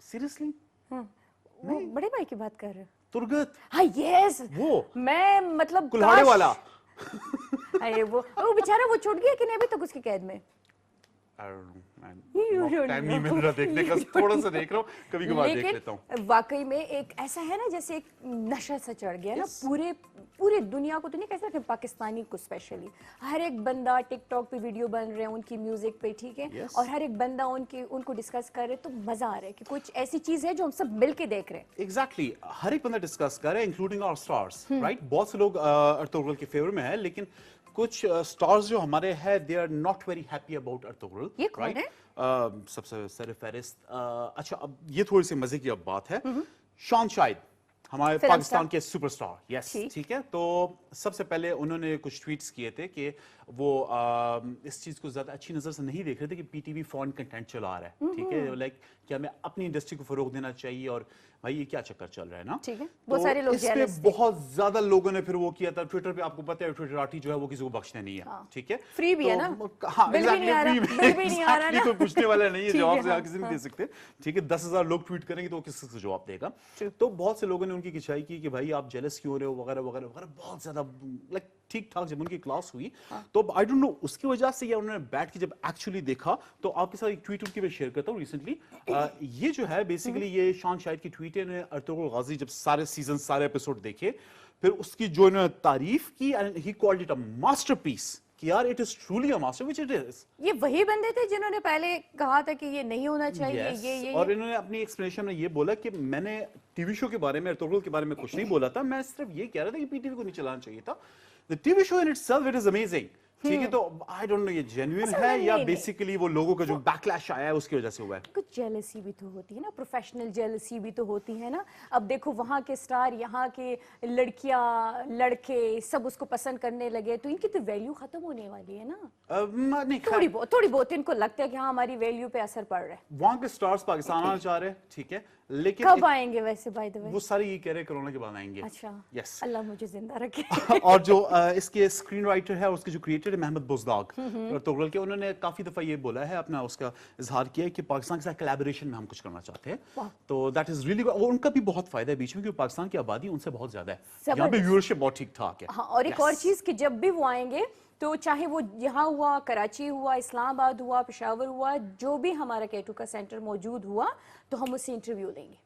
सीरियसली वो बड़े भाई की बात कर रहे हो। तुर्गत हाँ यस, वो मैं मतलब कुल्हाड़े वाला। अरे वो बेचारा वो छूट गया कि नहीं अभी तक उसकी कैद में? You don't टाइम नहीं know. मिल रहा देखने का, You थोड़ा don't सा देख रहा हूँ, कभी कभार देख लेकिन लेता हूँ। वाकई में एक ऐसा है ना जैसे एक नशा सा चढ़ गया ना पूरे दुनिया को, तो नहीं कह सकते पाकिस्तानी को स्पेशली, हर एक बंदा टिकटॉक पे वीडियो बन रहे हैं उनकी म्यूजिक पे, ठीक है, Yes. और हर एक बंदा उनको डिस्कस कर रहे हैं, तो मजा आ रहा है कि कुछ ऐसी चीज है जो हम सब मिल के देख रहे हैं। एग्जैक्टली हर एक बंदा डिस्कस कर रहा है, इंक्लूडिंग आवर स्टार्स, राइट। बहुत से लोग अर्तुगरुल के फेवर में है, लेकिन कुछ स्टार्स जो हमारे हैं, they are not very happy about Ertugrul. ये कौन है? सबसे सरफहरिस्त, अच्छा, अब ये थोड़ी सी मजे की अब बात है, शान शाहिद, हमारे फिल्म पाकिस्तान स्टार। के सुपरस्टार, यस, ठीक। ठीक है। तो सबसे पहले उन्होंने कुछ ट्वीट्स किए थे कि वो इस चीज को ज्यादा अच्छी नजर से नहीं देख रहे थे कि पीटीवी फॉरेन कंटेंट चला रहा है, ठीक है, लाइक कि हमें अपनी इंडस्ट्री को फरोग देना चाहिए, और भाई ये क्या चक्कर चल रहा है ना, ठीक है, तो बहुत सारे लोग इस पे jealous थे। बहुत ज्यादा लोगों ने फिर वो किया था ट्विटर पे, आपको पता है ट्विटराटी जो है वो किसी को बख्शने नहीं है, हाँ। ठीक है, Free भी है ना? हाँ, बिल भी नहीं आ रहा, exactly, बिल भी नहीं आ रहा ना। कोई पूछने वाला नहीं है, ठीक जवाब है, से हाँ, किसी नहीं हाँ। दे सकते, ठीक है, 10,000 लोग ट्वीट करेंगे तो वो किससे जवाब देगा। तो बहुत से लोगों ने उनकी खिंचाई की कि भाई आप जेलस क्यों हो रहे हो, वगैरह वगैरह वगैरह, बहुत ज्यादा लाइक ठीक ठाक जब उनकी क्लास हुई, तो आई डोंट नो उसकी वजह से या उन्होंने बैठ के जब एक्चुअली देखा, तो आपके साथ एक ट्वीट उनकी मैं शेयर करता हूँ रिसेंटली। ये जो है बेसिकली ये शान शाहिद की ट्वीट है, इन्होंने अर्तुगरुल गाजी जब सारे सीजन, सारे एपिसोड देखे, फिर उसकी जो इन्होंने तारीफ की, and he called it a masterpiece, कि यार it is truly a master, which it is. ये वही बंदे थे जिन्होंने पहले कहा था कि ये नहीं होना चाहिए, Yes. ये और इन्होंने अपनी एक्सप्लेनेशन में ये बोला कि मैंने टीवी शो के बारे में, अर्तुगरुल के बारे में कुछ नहीं बोला था, मैं सिर्फ ये कह रहा था कि पीटीवी को नहीं चलाना चाहिए था। The TV show in itself it is amazing, ठीक है, तो आई डोंट नो ये जेन्युइन असल है में या नहीं, नहीं। बेसिकली वो लोगों का जो बैकलैश आया है उसकी वजह से हुआ है। कुछ जेलसी भी तो होती है ना, प्रोफेशनल जेलसी भी तो होती है ना। अब देखो वहाँ के स्टार, यहाँ के लड़कियाँ लड़के सब उसको पसंद करने लगे, तो इनकी तो वैल्यू खत्म होने वाली है ना। नहीं, थोड़ी बहुत इनको लगता है कि हाँ हमारी वैल्यू पे असर पड़ रहा है। वहां के स्टार्स पाकिस्तान आना चाह रहे हैं, ठीक है, लेकिन कब आएंगे वैसे बाय द वे? वो सारे ये कह रहे हैं कोरोना के बाद आएंगे। अच्छा, यस। अल्लाह मुझे जिंदा रखे। और जो इसके स्क्रीन राइटर है और उसके जो क्रिएटर है महमद बुज़दाग अर्तुगरुल के, उन्होंने काफी दफा ये बोला है, अपना उसका इजहार किया है कि पाकिस्तान के साथ कोलैबोरेशन में हम कुछ करना चाहते हैं, तो दैट इज रियली, और उनका भी बहुत फायदा है बीच में, क्योंकि पाकिस्तान की आबादी उनसे बहुत ज्यादा है, यहाँ पे व्यूअरशिप बहुत ठीक ठाक है। हाँ, और एक और चीज कि जब भी वो आएंगे, तो चाहे वो यहाँ हुआ, कराची हुआ, इस्लामाबाद हुआ, पेशावर हुआ, जो भी हमारा K2 का सेंटर मौजूद हुआ, तो हम उससे इंटरव्यू लेंगे।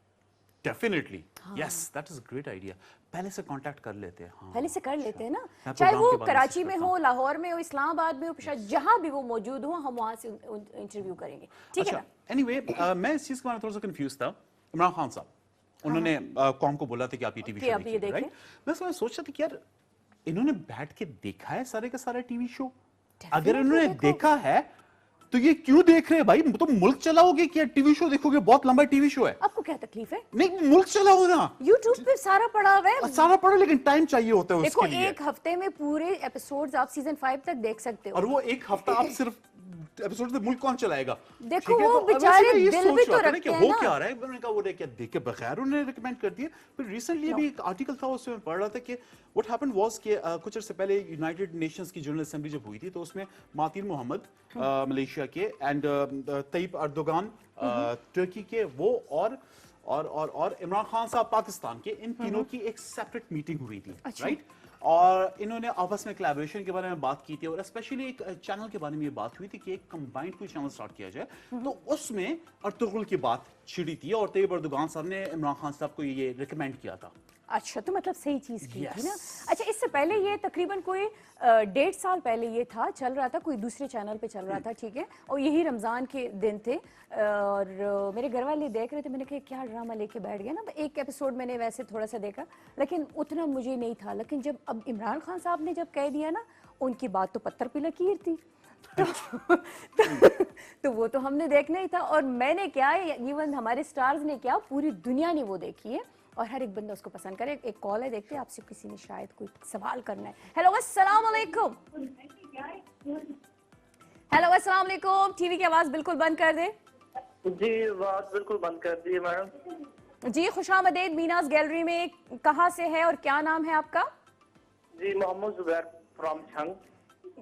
Definitely, yes, that is a great idea. पहले से कांटेक्ट कर लेते हैं, हाँ, पहले से कर लेते हैं ना, मैं चाहे प्रोग्राम वो के बाद कराची मैसेज में करता हो, लाहौर में हो, इस्लामाबाद में हो, पेशावर, जहां भी वो मौजूद हो, हम वहां से इंटरव्यू करेंगे, ठीक है अच्छा, ना? एनीवे, मैं इस चीज के बारे में थोड़ा सा कंफ्यूज था। इमरान खान साहब, उन्होंने कॉम को बोला था कि आप ये टीवी कि शो आप ये देखिए, देखें। राइट। मैं उसमें सोच रहा था कि यार इन्होंने बैठ के देखा है सारे का सारा टीवी शो? अगर इन्होंने देखा है तो ये क्यों देख रहे हैं भाई? तुम मुल्क चलाओगे क्या टीवी शो देखोगे? बहुत लंबा टीवी शो है। आपको क्या तकलीफ है? नहीं, मुल्क चलाओ ना, YouTube पे सारा पड़ा हुआ है। सारा पढ़ो, लेकिन टाइम चाहिए होता है देखो, उसके लिए। एक हफ्ते में पूरे एपिसोड्स आप सीजन 5 तक देख सकते हो। और वो एक हफ्ता आप सिर्फ एपिसोड से मुल्क कौन चलाएगा? देखो, ठीक है, वो तो अब बेचारे वैसे मैं ये दिल सोच भी रहा तो था ना रखते कि हैं हो ना। क्या रहा है। मैंने कहा वो क्या देख के बगैर उन्होंने रिकमेंड कर दिया। फिर रिसेंटली अभी एक आर्टिकल था, उसमें पढ़ रहा था कि व्हाट हैपेंड वाज कि कुछ अर्से पहले यूनाइटेड नेशंस की जनरल असेंबली जब हुई थी, तो उसमें मातिर मोहम्मद मलेशिया के, एंड तय्यिप अर्दोगान टर्की के, वो और और इमरान खान साहब पाकिस्तान के, इन तीनों की एक सेपरेट मीटिंग हुई थी, राइट? और इन्होंने आपस में कोलैबोरेशन के बारे में बात की थी और स्पेशली एक चैनल के बारे में ये बात हुई थी कि एक कंबाइंड कोई चैनल स्टार्ट किया जाए। तो उसमें अर्तुगरुल की बात छिड़ी थी और तैयब अर्दोगान साहब ने इमरान खान साहब को ये रिकमेंड किया था। अच्छा, तो मतलब सही चीज की थी ना। Yes. अच्छा, इससे पहले ये तकरीबन कोई 1.5 साल पहले ये था, चल रहा था, कोई दूसरे चैनल पे चल रहा था, ठीक है, और यही रमजान के दिन थे और मेरे घर वाले देख रहे थे। मैंने कहा क्या ड्रामा लेके बैठ गया ना। एक एपिसोड मैंने वैसे थोड़ा सा देखा, लेकिन उतना मुझे नहीं था। लेकिन जब अब इमरान खान साहब ने जब कह दिया ना, उनकी बात तो पत्थर पे लकीर थी। तो वो तो हमने देखना ही था। और मैंने क्या, इवन हमारे स्टार्स ने क्या, पूरी दुनिया ने वो देखी है और हर एक बंदा उसको पसंद करे। एक कॉल है, देखते हैं, आपसे किसी ने शायद कोई सवाल करना है। हेलो, अस्सलाम वालेकुम। हेलो, अस्सलाम वालेकुम। टीवी की आवाज बिल्कुल बंद कर दे। जी, बात बिल्कुल बंद कर दी मैडम। जी, खुशामदीद मीनाज गैलरी में। कहाँ से है और क्या नाम है आपका? जी, मोहम्मद जुबैर फ्रॉम छंग।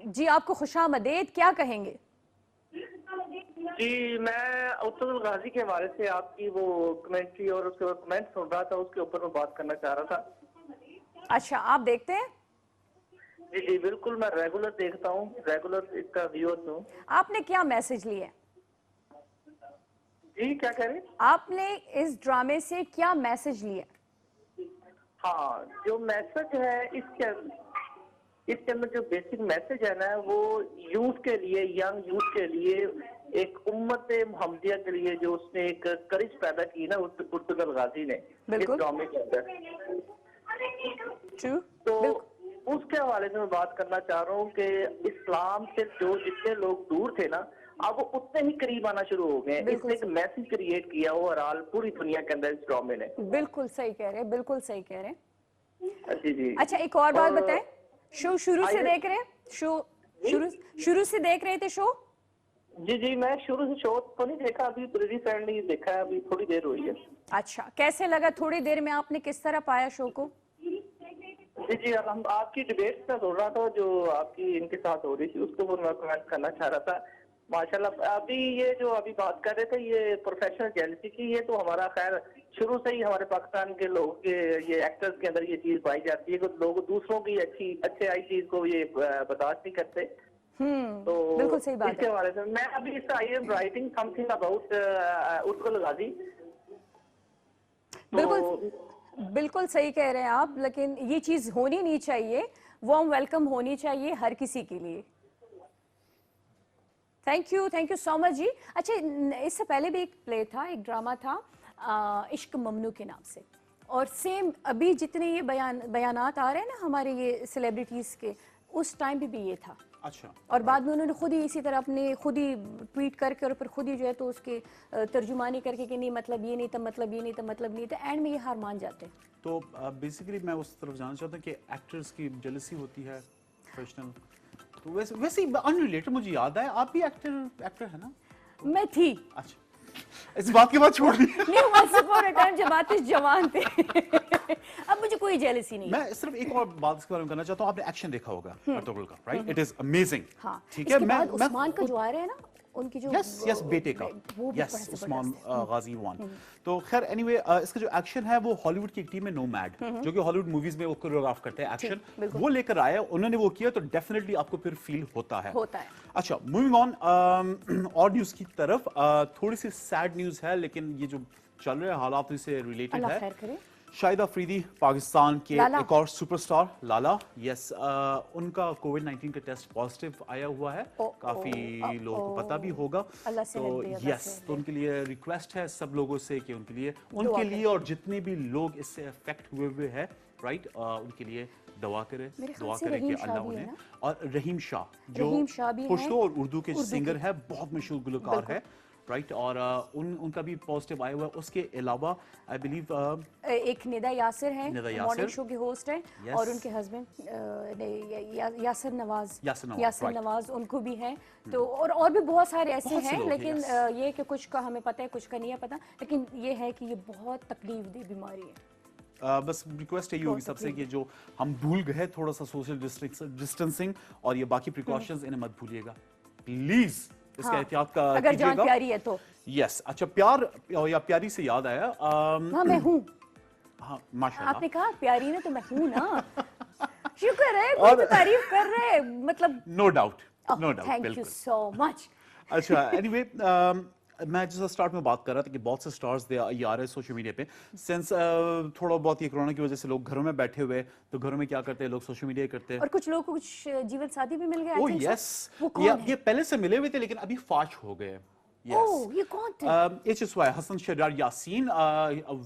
जी, आपको खुशामदीद, क्या कहेंगे? जी, मैं उत्तुल गाजी के हवाले से आपकी वो कमेंट्री और उसके बाद कमेंट सुन रहा था, उसके ऊपर मैं बात करना चाह रहा था। अच्छा, आप देखते हैं? जी जी बिल्कुल, मैं रेगुलर देखता हूँ, रेगुलर इसका व्यूअर हूँ। आपने क्या मैसेज लिया? जी, क्या कह रहे हैं? आपने इस ड्रामे से क्या मैसेज लिया? हाँ, जो मैसेज है इसके अंदर जो बेसिक मैसेज है ना, वो यूथ के लिए, यंग यूथ के लिए, एक उम्मत मुहम्मदिया के लिए, जो उसने एक करिश पैदा की ना उत्तुल गाजी ने इस ड्रामे के अंदर। तो उसके हवाले से मैं बात करना चाह रहा हूँ कि इस्लाम से जो जितने लोग दूर थे ना, अब वो उतने ही करीब आना शुरू हो गए। इसने एक मैसेज क्रिएट किया ओवरऑल पूरी दुनिया के अंदर इस ड्रामे ने। बिल्कुल सही कह रहे हैं, बिल्कुल सही कह रहे हैं। जी जी। अच्छा, एक और बात बताएं, शो शुरू से देख रहे हैं? शुरू से देख रहे थे शो? जी जी, मैं शुरू से शो तो नहीं देखा, अभी रिसेंटली देखा है, अभी थोड़ी देर हुई है। अच्छा, कैसे लगा? थोड़ी देर में आपने किस तरह पाया शो को? जी जी, हम आपकी डिबेट से सुन रहा था जो आपकी इनके साथ हो रही थी, उसको मैं कमेंट करना चाह रहा था। माशाल्लाह, अभी ये जो अभी बात कर रहे थे, ये प्रोफेशनल जेलसी की, ये तो हमारा खैर शुरू से ही हमारे पाकिस्तान के लोगों के, ये एक्टर्स के अंदर ये चीज पाई जाती है कि लोग दूसरों की अच्छे आई चीज को ये बर्दाश्त नहीं करते। तो बिल्कुल सही बात इसके हवाले से मैं अभी I am writing something about उत्तुल गाजी। बिल्कुल सही कह रहे हैं आप, लेकिन ये चीज होनी नहीं चाहिए, वार्म वेलकम होनी चाहिए हर किसी के लिए। थैंक यू सो मच जी। अच्छा, इससे पहले भी एक प्ले था, एक ड्रामा था इश्क ममनू के नाम से, और सेम अभी जितने ये बयानात आ रहे हैं ना हमारे ये सेलिब्रिटीज के, उस टाइम पे भी ये था। अच्छा। और बाद में उन्होंने खुद ही इसी तरह अपने खुद ही ट्वीट करके और फिर खुद ही जो है तो उसके तर्जुमानी करके कि नहीं मतलब ये नहीं था, मतलब ये नहीं था, मतलब नहीं था, एंड में ये हार मान जाते हैं। तो बेसिकली मैं उस तरफ जाना चाहता हूँ कि एक्टर्स की जेलसी होती है प्रोफेशनल, तो वैसे अनरिलेटेड मुझे याद है, आप भी एक्टर है ना? मैं थी। अच्छा, इस बात के बाद छोड़ दी। नहीं, once upon a time जब आतिश जवान थे। अब मुझे कोई जेलसी नहीं। मैं सिर्फ एक और बात इसके बारे में करना चाहता हूँ। आपने एक्शन देखा होगा अर्तुगरुल का, राइट? It is amazing. हाँ, ठीक है। मैं उस्मान का जो आ रहा है ना, उनकी जो यस बेटे का, यस उस्मान गाजी वन। तो खैर एनीवे, इसका जो एक्शन है वो हॉलीवुड की एक टीम है नोमैड, जो कि हॉलीवुड मूवीज में वो कोरियोग्राफ करते हैं एक्शन, वो लेकर आया, उन्होंने वो किया, तो डेफिनेटली आपको फिर फील होता है। अच्छा, मूविंग ऑन और न्यूज की तरफ, थोड़ी सी सैड न्यूज है, लेकिन ये जो चल रहे हालात से रिलेटेड है। शाहिदा अफरीदी, पाकिस्तान के एक और सुपरस्टार लाला, यस, उनका कोविड-19 का टेस्ट पॉजिटिव आया हुआ है। काफी लोगों को पता भी होगा। तो यस, तो उनके लिए रिक्वेस्ट है सब लोगों से कि उनके लिए और जितने भी लोग इससे अफेक्ट हुए हैं, राइट, उनके लिए दुआ करें कि अल्लाह उन्हें, और रहीम शाह जो पश्तो और उर्दू के सिंगर है, बहुत मशहूर गुलकार है, राइट, और उनका भी पॉजिटिव आया हुआ है। उसके अलावा आई बिलीव एक निदा यासिर है, मॉर्निंग शो की होस्ट है, और उनके हस्बैंड यासिर नवाज उनको भी है। तो और भी बहुत सारे ऐसे हैं, लेकिन ये कि कुछ का हमें पता है, कुछ का नहीं है पता, लेकिन ये है कि ये बहुत तकलीफ दे बीमारी है। बस रिक्वेस्ट यही होगी सबसे कि जो हम भूल गए थोड़ा सा सोशल डिस्टेंसिंग और ये बाकी प्रिकॉशंस, इन्हें मत भूलिएगा प्लीज। इसका हाँ, एहतियात का अगर जान कीजिएगा। प्यारी है तो। यस, अच्छा प्यार या प्यारी से याद आया, हाँ मैं हूँ। हाँ माशाल्लाह। आपने कहा प्यारी ना, तो मैं हूँ ना। शुक्र है कोई तो तारीफ कर रहे है, मतलब no doubt, no doubt, thank you बिल्कुल। So much. अच्छा एनीवे, मैं जैसा स्टार्ट में बात कर रहा था कि बहुत से स्टार्स दे ये आ रहे हैं सोशल मीडिया पे सिंस थोड़ा बहुत ये कोरोना की वजह से लोग घरों में बैठे हुए, तो घरों में क्या करते हैं लोग, सोशल मीडिया करते हैं। और कुछ लोगों को कुछ जीवन साथी भी मिल गए, ओ I think so। यस, वो कौन है? ये पहले से मिले हुए थे लेकिन अभी फाश हो गए। ओह, ये कौन थे? HSY Hasan Sheheryar Yasin,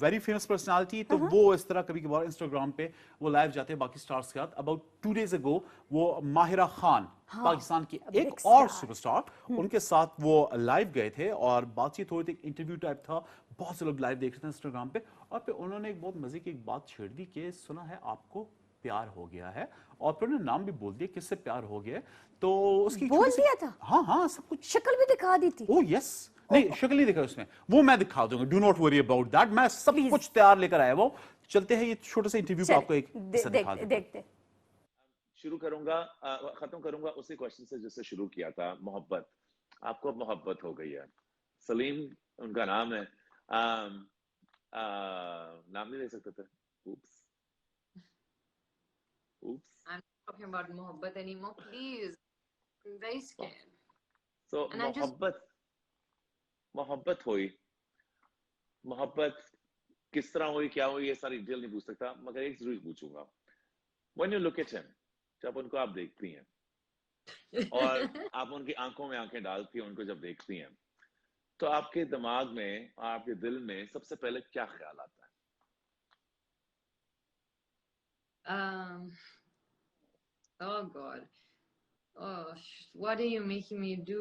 very famous personality, तो वो इस तरह कभी कभार इंस्टाग्राम पे वो लाइव जाते हैं बाकी स्टार्स के साथ। अबाउट 2 days ago वो माहिरा खान, पाकिस्तान की a big एक और star। सुपरस्टार, उनके साथ वो लाइव गए थे और बातचीत हो रही थी, इंटरव्यू टाइप था, बहुत से लोग लाइव देख रहे थे इंस्टाग्राम पे, और फिर उन्होंने एक बहुत मजे की एक बात छेड़ दी कि सुना है आपको प्यार हो गया है, और फिर उन्होंने नाम भी बोल दिया किससे प्यार हो गया है। तो उसकी बोल छोटी सी- दिया था? हाँ हाँ सब कुछ। शक्ल भी दिखा दी थी। ओह यस, नहीं शक्ल नहीं दिखा उसमें, वो मैं दिखा दूंगा, do not worry about that, मैं सब Please। कुछ तैयार लेकर आया वो। चलते हैं ये छोटे से इंटरव्यू पे, चल, आपको एक हिस्सा दिखा देखते देते हैं। देखते। शुरू करूंगा, खत्म करूंगा उसी क्वेश्चन से जिससे शुरू किया था, मोहब्बत। आपको अब मोहब्बत हो गई है। सलीम उनका नाम है। नाम नहीं ले सकते थे। Oops. Oops. I'm not talking about mohabbat anymore, please. I'm very scared. So And I just- मोहब्बत हुई। मोहब्बत किस तरह हुई, क्या हुई, ये सारी डिटेल नहीं पूछ सकता, मगर एक जरूर पूछूंगा। When you look at him, जब उनको आप देखती हैं और आप उनकी आंखों में आंखें डालती हैं, उनको जब देखती हैं, तो आपके दिमाग में, आपके दिल में सबसे पहले क्या ख्याल आता है? Oh God. Oh, what are you making me do?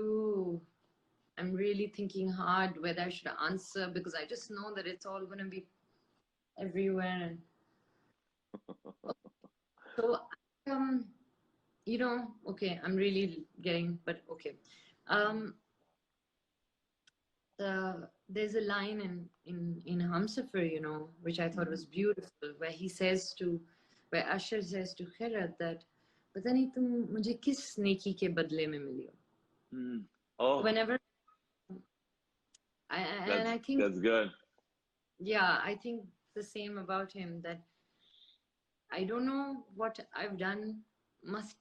I'm really thinking hard whether I should answer because I just know that it's all going to be everywhere. And so, you know, okay, I'm really getting, but okay. There's a line in Hamsafar, you know, which I thought was beautiful, where Asher says to Khirat that, पता नहीं तुम मुझे किस नेकी के बदले में मिली हो. Oh, Whenever, and I think, that's good. yeah, I think the same about him, that I don't know what I've done, must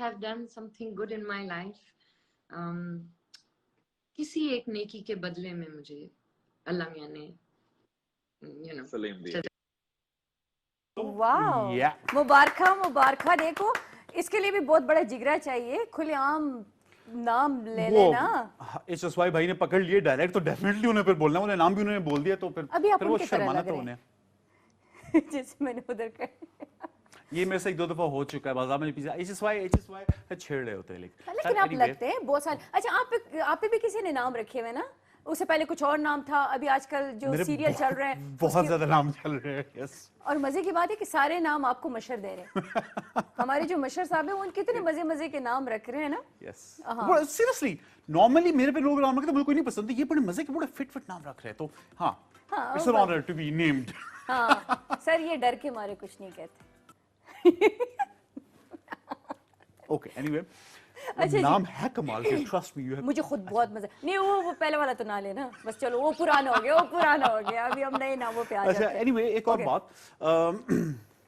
have done something good in my life. किसी एक नेकी के बदले में मुझे अल्लाह मियां ने, you know, सलीम दी। वाह, Yeah. मुबारका। देखो इसके लिए भी बहुत बड़ा जिगरा चाहिए, खुलेआम नाम ले वो लेना। HSY भाई ने पकड़ लिए डायरेक्ट, तो डेफिनेटली उन्हें फिर बोलना, उन्हें नाम भी उन्होंने बोल दिया, तो फिर अभी आप फिर वो उनकी तरह शर्माना लग था रहे उन्हें। हैं। जैसे मैंने उधर कर। ये मेरे से 1-2 दफा हो चुका है बाजार में, पीछे HSY छेड़ रहे होते हैं लेकिन लेकिन आप anyway, लगते हैं बहुत सारे। अच्छा, आप पे भी किसी ने नाम रखे हुए ना? उससे पहले कुछ और नाम था, अभी आजकल जो मेरे सीरियल चल रहे हैं बहुत उसके- ज्यादा नाम चल रहे हैं। यस, और मजे की बात है कि सारे नाम आपको मशर दे रहे हैं। हमारे जो मशर साहब हैं वो उन कितने मजे के नाम रख रहे हैं ना। यस, हाँ। सीरियसली नॉर्मली मेरे पे लोग नाम रखते हैं, मुझे कोई नहीं पसंद, ये बड़े मजे के बड़े फिट नाम रख रहे हैं, तो हाँ, हाँ, it's an honour to be named. हाँ सर, ये डर के मारे कुछ नहीं कहते। ओके, एनीवे, अच्छा जी। नाम है कमाल के, ट्रस्ट मी, यू हैव। मुझे खुद बहुत मजा नहीं, वो पहले वाला तो ना लेना, बस चलो वो पुराना हो गया, अभी हम नए नामों पे आ अच्छा जाते हैं। एनीवे, एक और Okay. बात,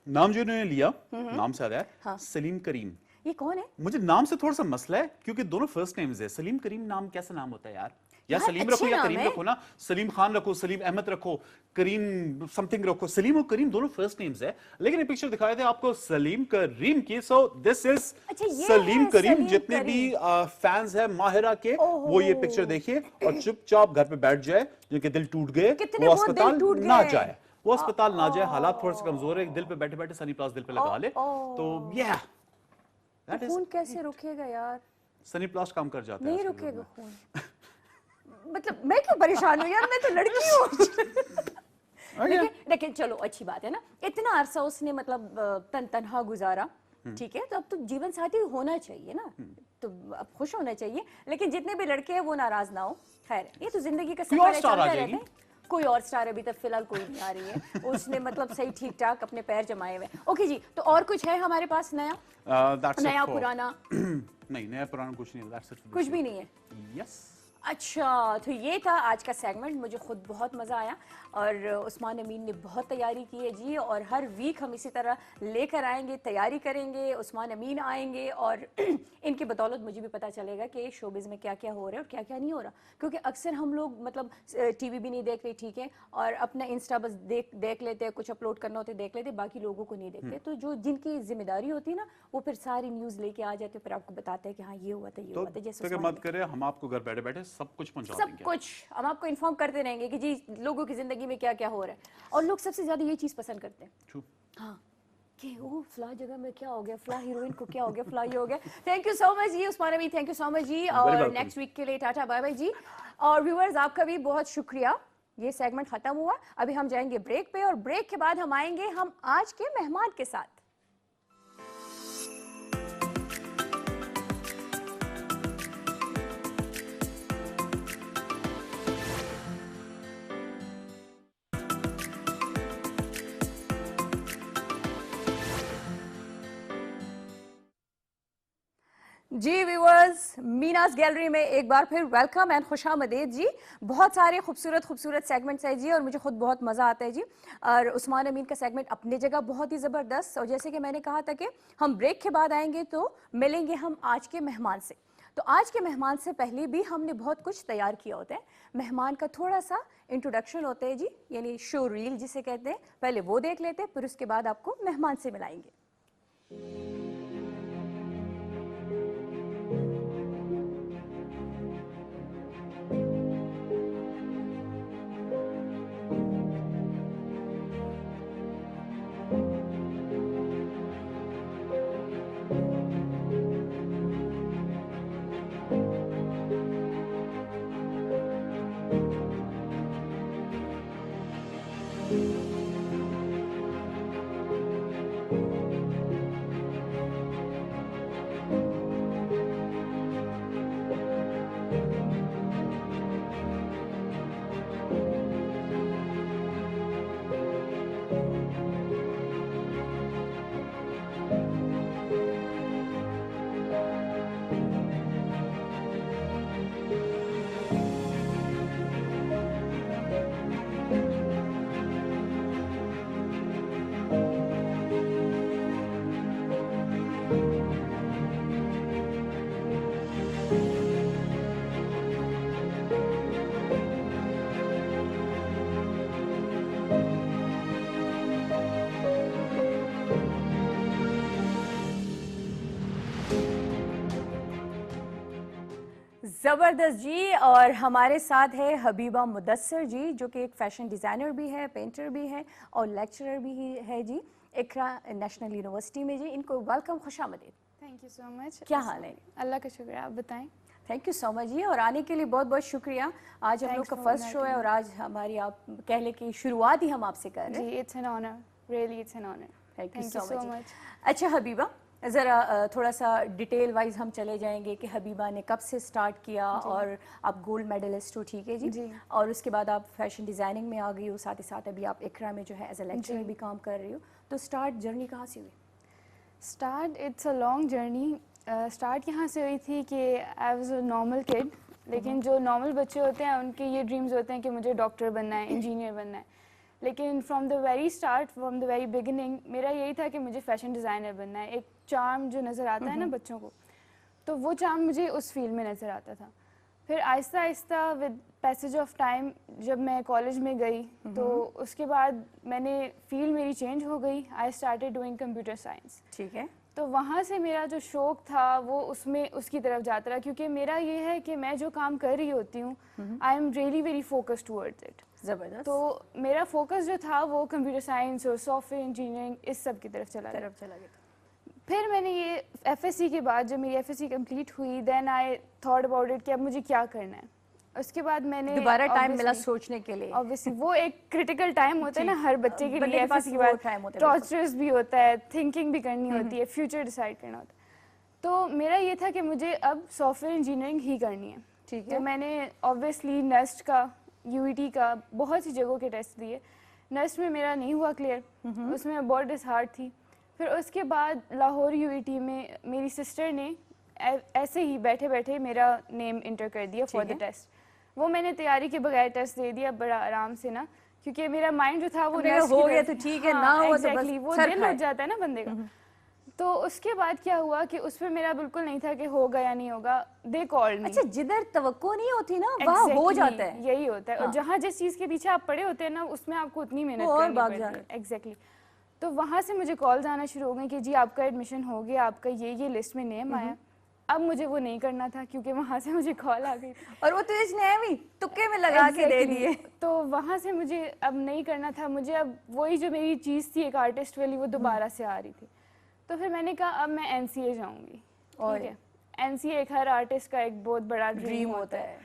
नाम जो इन्होंने लिया, नाम से आ रहा है हाँ। सलीम करीम। ये कौन है? मुझे नाम से थोड़ा सा मसला है क्योंकि दोनों फर्स्ट नेम्स है। सलीम करीम नाम कैसा नाम होता है यार? या यार, सलीम अच्छे रखो या नाम करीम है। रखो ना, सलीम खान रखो, सलीम अहमद रखो, करीम समथिंग रखो। सलीम और करीम दोनों फर्स्ट नेम्स है, लेकिन ये पिक्चर दिखाए थे आपको सलीम करीम की, सो दिस इज अच्छा, ये सलीम है करीम। सलीम जितने भी फैंस हैं माहिरा के, वो ये पिक्चर देखिए और चुपचाप घर पे बैठ जाए, जिनके दिल टूट गए कितने वो बहुत दिल अस्पताल टूट ना गए। जाए, वो अस्पताल ना जाए, हालात थोड़े से कमजोर है, दिल पे बैठे बैठे सनी प्लास दिल पे लगा ले, तो या दैट इज खून कैसे रुकेगा यार? सनी प्लास काम कर जाता है नहीं आजकल रुकेगा लोगों में। खून। मतलब मैं क्यों परेशान हूँ यार, मैं तो लड़की हूँ। लेकिन चलो अच्छी बात है ना, इतना अरसा उसने मतलब तनहा गुजारा, ठीक है, तो अब तो जीवन साथी होना चाहिए ना, तो अब खुश होना चाहिए। लेकिन जितने भी लड़के हैं वो नाराज ना हो। खैर, ये तो जिंदगी का कोई सफर और है, स्टार आ चलते जाएगी। रहते हैं। कोई और स्टार अभी तक फिलहाल कोई नहीं आ रही है, उसने मतलब सही ठीक ठाक अपने पैर जमाए हुए। ओके जी, तो और कुछ है हमारे पास नया? नया पुराना? नहीं, नया पुराना कुछ नहीं, that's it for this कुछ भी week. नहीं है। Yes. अच्छा, तो ये था आज का सेगमेंट, मुझे खुद बहुत मज़ा आया और उस्मान अमीन ने बहुत तैयारी की है जी, और हर वीक हम इसी तरह लेकर आएंगे, तैयारी करेंगे, उस्मान अमीन आएंगे और इनकी बदौलत मुझे भी पता चलेगा कि शोबिज़ में क्या क्या हो रहा है और क्या क्या नहीं हो रहा, क्योंकि अक्सर हम लोग मतलब टीवी भी नहीं देख रहे, ठीक है, और अपना इंस्टा बस देख लेते हैं, कुछ अपलोड करना होता है देख लेते, बाकी लोगों को नहीं देखते। तो जो जिनकी जिम्मेदारी होती है ना, वो फिर सारी न्यूज़ लेके आ जाते, फिर आपको बताते हैं कि हाँ ये हुआ था, ये तो हुआ था। जैसे फिक्र उस्मान मत करें, हम आपको घर बैठे बैठे सब कुछ पहुंचा सब देंगे। कुछ हम आपको इन्फॉर्म करते रहेंगे कि जी लोगों की जिंदगी में क्या क्या हो रहा है, और लोग सबसे ज्यादा ये चीज पसंद करते हैं। True. हाँ, कि वो फला जगह में क्या हो गया, फला हीरोइन को क्या हो गया, फला ये हो गया। थैंक यू सो मच जी Usman Amin, thank you so much जी, और welcome. नेक्स्ट वीक के लिए टाटा बाय बाय जी। और व्यूअर्स आपका भी बहुत शुक्रिया। ये सेगमेंट खत्म हुआ, अभी हम जाएंगे ब्रेक पे, और ब्रेक के बाद हम आएंगे हम आज के मेहमान के साथ। जी व्यूअर्स, मीनास गैलरी में एक बार फिर वेलकम एंड खुशामदीद जी। बहुत सारे खूबसूरत खूबसूरत सेगमेंट्स हैं जी, और मुझे खुद बहुत मज़ा आता है जी। और उस्मान अमीन का सेगमेंट अपनी जगह बहुत ही ज़बरदस्त, और जैसे कि मैंने कहा था कि हम ब्रेक के बाद आएंगे तो मिलेंगे हम आज के मेहमान से। तो आज के मेहमान से पहले भी हमने बहुत कुछ तैयार किया होता है। मेहमान का थोड़ा सा इंट्रोडक्शन होता है जी, यानी शो रील जिसे कहते हैं, पहले वो देख लेते हैं, फिर उसके बाद आपको मेहमान से मिलाएंगे। ज़बरदस्त जी, और हमारे साथ है हबीबा मुदस्सिर जी, जो कि एक फैशन डिज़ाइनर भी है, पेंटर भी है और लेक्चरर भी है जी, इकरा नेशनल यूनिवर्सिटी में जी। इनको वेलकम, खुशामदीद। Thank you so much. क्या हाल है? अल्लाह का शुक्र, आप बताएं। थैंक यू सो मच जी, और आने के लिए बहुत बहुत शुक्रिया। आज हम लोग का फर्स्ट शो है, और आज हमारी आप कह लें कि शुरुआत ही हम आपसे कर रहे हैं। जी, it's an honour, really it's an honour. Thank you Thank you so so much. much. अच्छा हबीबा, ज़रा थोड़ा सा डिटेल वाइज हम चले जाएंगे कि हबीबा ने कब से स्टार्ट किया, और आप गोल्ड मेडलिस्ट हो, ठीक है जी, जी। और उसके बाद आप फैशन डिज़ाइनिंग में आ गई हो, साथ ही साथ अभी आप इकरा में जो है एज ए लेक्चरर जी। भी काम कर रही हो। तो स्टार्ट जर्नी कहाँ से हुई? Start it's a long journey. Start यहाँ से हुई थी कि आई वाज अ नॉर्मल किड, लेकिन जो नॉर्मल बच्चे होते हैं उनके ये ड्रीम्स होते हैं कि मुझे डॉक्टर बनना है, इंजीनियर बनना है। लेकिन from the very start, from the very beginning, मेरा यही था कि मुझे फैशन डिज़ाइनर बनना है। एक चार्म जो नज़र आता है ना बच्चों को, तो वो चार्म मुझे उस फील्ड में नज़र आता था। फिर Aahista Aahista with passage of time जब मैं कॉलेज में गई, तो उसके बाद मैंने फील्ड मेरी चेंज हो गई। I started doing computer science. ठीक है। तो वहाँ से मेरा जो शौक़ था वो उसमें उसकी तरफ जाता रहा, क्योंकि मेरा ये है कि मैं जो काम कर रही होती हूँ, आई am really very focused towards it. ज़बरदस्त। तो मेरा फोकस जो था वो कंप्यूटर साइंस और सॉफ्टवेयर इंजीनियरिंग इस सब की तरफ चला गया। फिर मैंने ये एफएससी के बाद जब मेरी एफएससी कंप्लीट हुई, then I thought about it कि अब मुझे क्या करना है। उसके बाद मैंने दोबारा टाइम मिला सोचने के लिए। ऑब्वियसली वो एक क्रिटिकल टाइम होता है ना हर बच्चे के लिए। एफएससी के बाद टॉर्चरस भी होता है, थिंकिंग भी करनी होती है, फ्यूचर डिसाइड करना होता है। तो मेरा ये था कि मुझे अब सॉफ्टवेयर इंजीनियरिंग ही करनी है। ठीक है। तो मैंने ऑब्वियसली नेस्ट का यूईटी का, बहुत सी जगहों के टेस्ट दिए। नर्स में मेरा नहीं हुआ क्लियर, उसमें बहुत डिसहार्ट थी। फिर उसके बाद लाहौर यूईटी में मेरी सिस्टर ने ऐसे ही बैठे बैठे मेरा नेम इंटर कर दिया फॉर द टेस्ट। वो मैंने तैयारी के बगैर टेस्ट दे दिया बड़ा आराम से ना, क्योंकि मेरा माइंड जो था वो अगर हो गया तो ठीक है, ना हुआ तो बस वो सर दिल हो जाता है ना बंदे का। तो उसके बाद क्या हुआ कि उस पर मेरा बिल्कुल नहीं था कि होगा या नहीं होगा। They called me. अच्छा, जिधर तवक्को नहीं होती ना वहाँ हो जाता है। यही होता है। और जहाँ जिस चीज के पीछे आप पड़े होते हैं ना, उसमें आपको उतनी मेहनत करनी पड़ती है। एग्जैक्टली। तो वहाँ से मुझे कॉल आना शुरू हो गई कि जी आपका एडमिशन हो गया, आपका ये लिस्ट में नेम आया। अब मुझे वो नहीं करना था क्योंकि वहाँ से मुझे कॉल आ गई और वो तो इसने भी तुक्के में लगा के दे दिए। तो वहाँ से मुझे अब नहीं करना था। मुझे अब वही जो मेरी चीज़ थी एक आर्टिस्ट वाली, वो दोबारा से आ रही थी। तो फिर मैंने कहा अब मैं एनसीए जाऊंगी। ठीक है, एनसीए एक हर आर्टिस्ट का एक बहुत बड़ा ड्रीम होता है।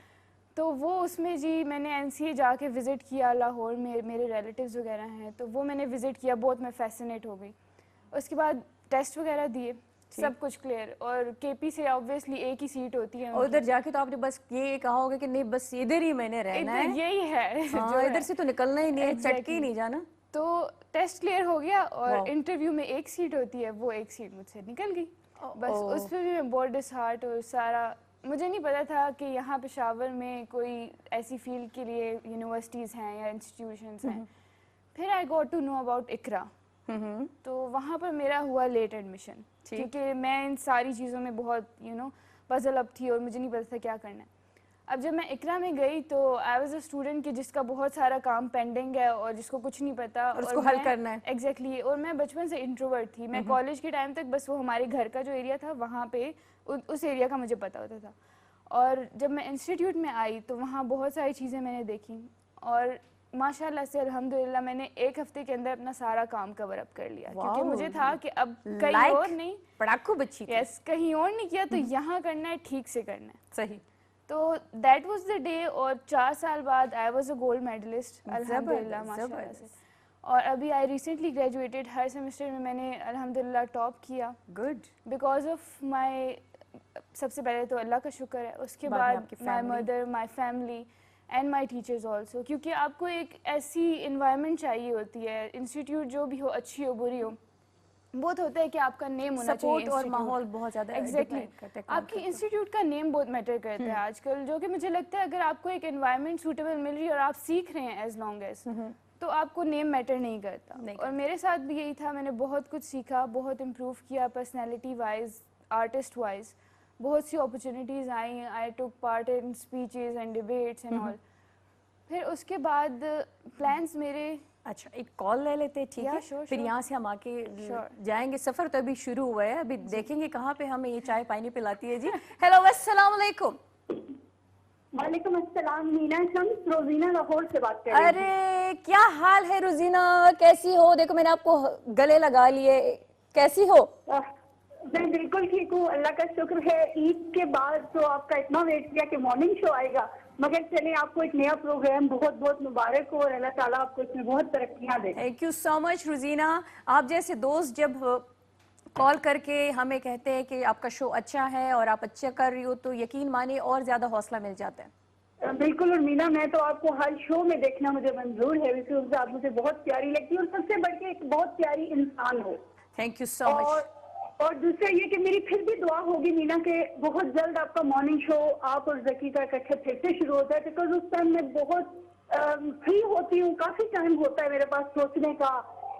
तो वो उसमें जी मैंने एनसीए जाके विज़िट किया लाहौर में, मेरे रिलेटिव्स वगैरह हैं, तो वो मैंने विज़िट किया, बहुत मैं फैसिनेट हो गई। उसके बाद टेस्ट वगैरह दिए, सब कुछ क्लियर। और केपी से ऑब्वियसली एक ही सीट होती है। और उधर जाके तो आपने बस ये कहा होगा कि नहीं बस इधर ही मैंने रहना है, यही है। हाँ, इधर से तो निकलना ही नहीं है, चटके ही नहीं जाना। तो टेस्ट क्लियर हो गया और इंटरव्यू में एक सीट होती है, वो एक सीट मुझसे निकल गई। बस उस पर भी मैं बहुत डिसहार्ट और सारा, मुझे नहीं पता था कि यहाँ पेशावर में कोई ऐसी फील्ड के लिए यूनिवर्सिटीज़ हैं या इंस्टीट्यूशंस हैं। फिर I got to know about Iqra. तो वहाँ पर मेरा हुआ लेट एडमिशन, क्योंकि मैं इन सारी चीज़ों में बहुत पजल अप थी और मुझे नहीं पता था क्या करना है। अब जब मैं इकरा में गई तो आई वाज अ स्टूडेंट कि जिसका बहुत सारा काम पेंडिंग है और जिसको कुछ नहीं पता और उसको हल करना है। एग्जैक्टली। और मैं बचपन से इंट्रोवर्ट थी। मैं कॉलेज के टाइम तक बस वो हमारे घर का जो एरिया था वहाँ पे उस एरिया का मुझे पता होता था। और जब मैं इंस्टीट्यूट में आई तो वहाँ बहुत सारी चीज़ें मैंने देखी और माशाल्लाह से अल्हम्दुलिल्लाह मैंने एक हफ्ते के अंदर अपना सारा काम कवर अप कर लिया, क्योंकि मुझे था कि अब कहीं और नहीं, पढ़ाकू बच्ची थी। यस, कहीं और नहीं किया तो यहाँ करना है, ठीक से करना है। सही। तो दैट वाज द डे। और 4 साल बाद I was a gold medalist अल्हम्दुलिल्लाह माशाल्लाह से। और अभी आई रिसेंटली ग्रेजुएटेड, हर सेमेस्टर में मैंने अल्हम्दुलिल्लाह टॉप किया। गुड। बिकॉज ऑफ माय, सबसे पहले तो अल्लाह का शुक्र है, उसके बाद my mother, my family and my teachers also. क्योंकि आपको एक ऐसी इन्वायरमेंट चाहिए होती है, इंस्टीट्यूट जो भी हो, अच्छी हो बुरी हो, बहुत होता है कि आपका नेम होना चाहिए और माहौल बहुत ज़्यादा एग्जैक्टली आपकी इंस्टीट्यूट का नेम बहुत मैटर करता है आजकल, जो कि मुझे लगता है अगर आपको एक एनवायरनमेंट सूटेबल मिल रही है और आप सीख रहे हैं एज लॉन्ग एज, तो आपको नेम मैटर नहीं करता। और मेरे साथ भी यही था, मैंने बहुत कुछ सीखा, बहुत इम्प्रूव किया पर्सनैलिटी वाइज, आर्टिस्ट वाइज। बहुत सी अपॉर्चुनिटीज़ आई, I took part in speeches and debates and all. फिर उसके बाद प्लान्स मेरे, अच्छा एक कॉल ले लेते हैं, ठीक है? फिर यहाँ से हम आके जाएंगे। सफर तो अभी शुरू हुआ है, अभी देखेंगे कहाँ पे हमें ये चाय पानी पिलाती है जी। हेलो, अस्सलाम वालेकुम। वालेकुम अस्सलाम। मीना शम्स, रोजीना लाहौर से बात कर रही हूँ। अरे क्या हाल है रोजीना, कैसी हो? देखो मैंने आपको गले लगा लिए, कैसी हो? मैं बिल्कुल ठीक हूँ, अल्लाह का शुक्र है। ईद के बाद तो आपका इतना वेट किया कि मॉर्निंग शो आएगा, मगर चले आपको एक नया प्रोग्राम बहुत बहुत मुबारक हो और अल्लाह ताला आपको इसमें बहुत तरक्कियां दे। Thank you so much Rozina. आप जैसे दोस्त जब कॉल करके हमें कहते हैं कि आपका शो अच्छा है और आप अच्छा कर रही हो, तो यकीन मानिए और ज्यादा हौसला मिल जाता है। बिल्कुल। और मीना, मैं तो आपको हर शो में देखना मुझे मंजूर है, बिकॉज आप मुझे बहुत प्यारी लगती है और सबसे बढ़ के एक बहुत प्यारी इंसान हो। Thank you so much. और दूसरा ये कि मेरी फिर भी दुआ होगी मीना के बहुत जल्द आपका मॉर्निंग शो आप और जकी का इकट्ठे फिर से शुरू होता है, बिकॉज उस टाइम मैं बहुत फ्री होती हूँ, काफी टाइम होता है मेरे पास सोचने का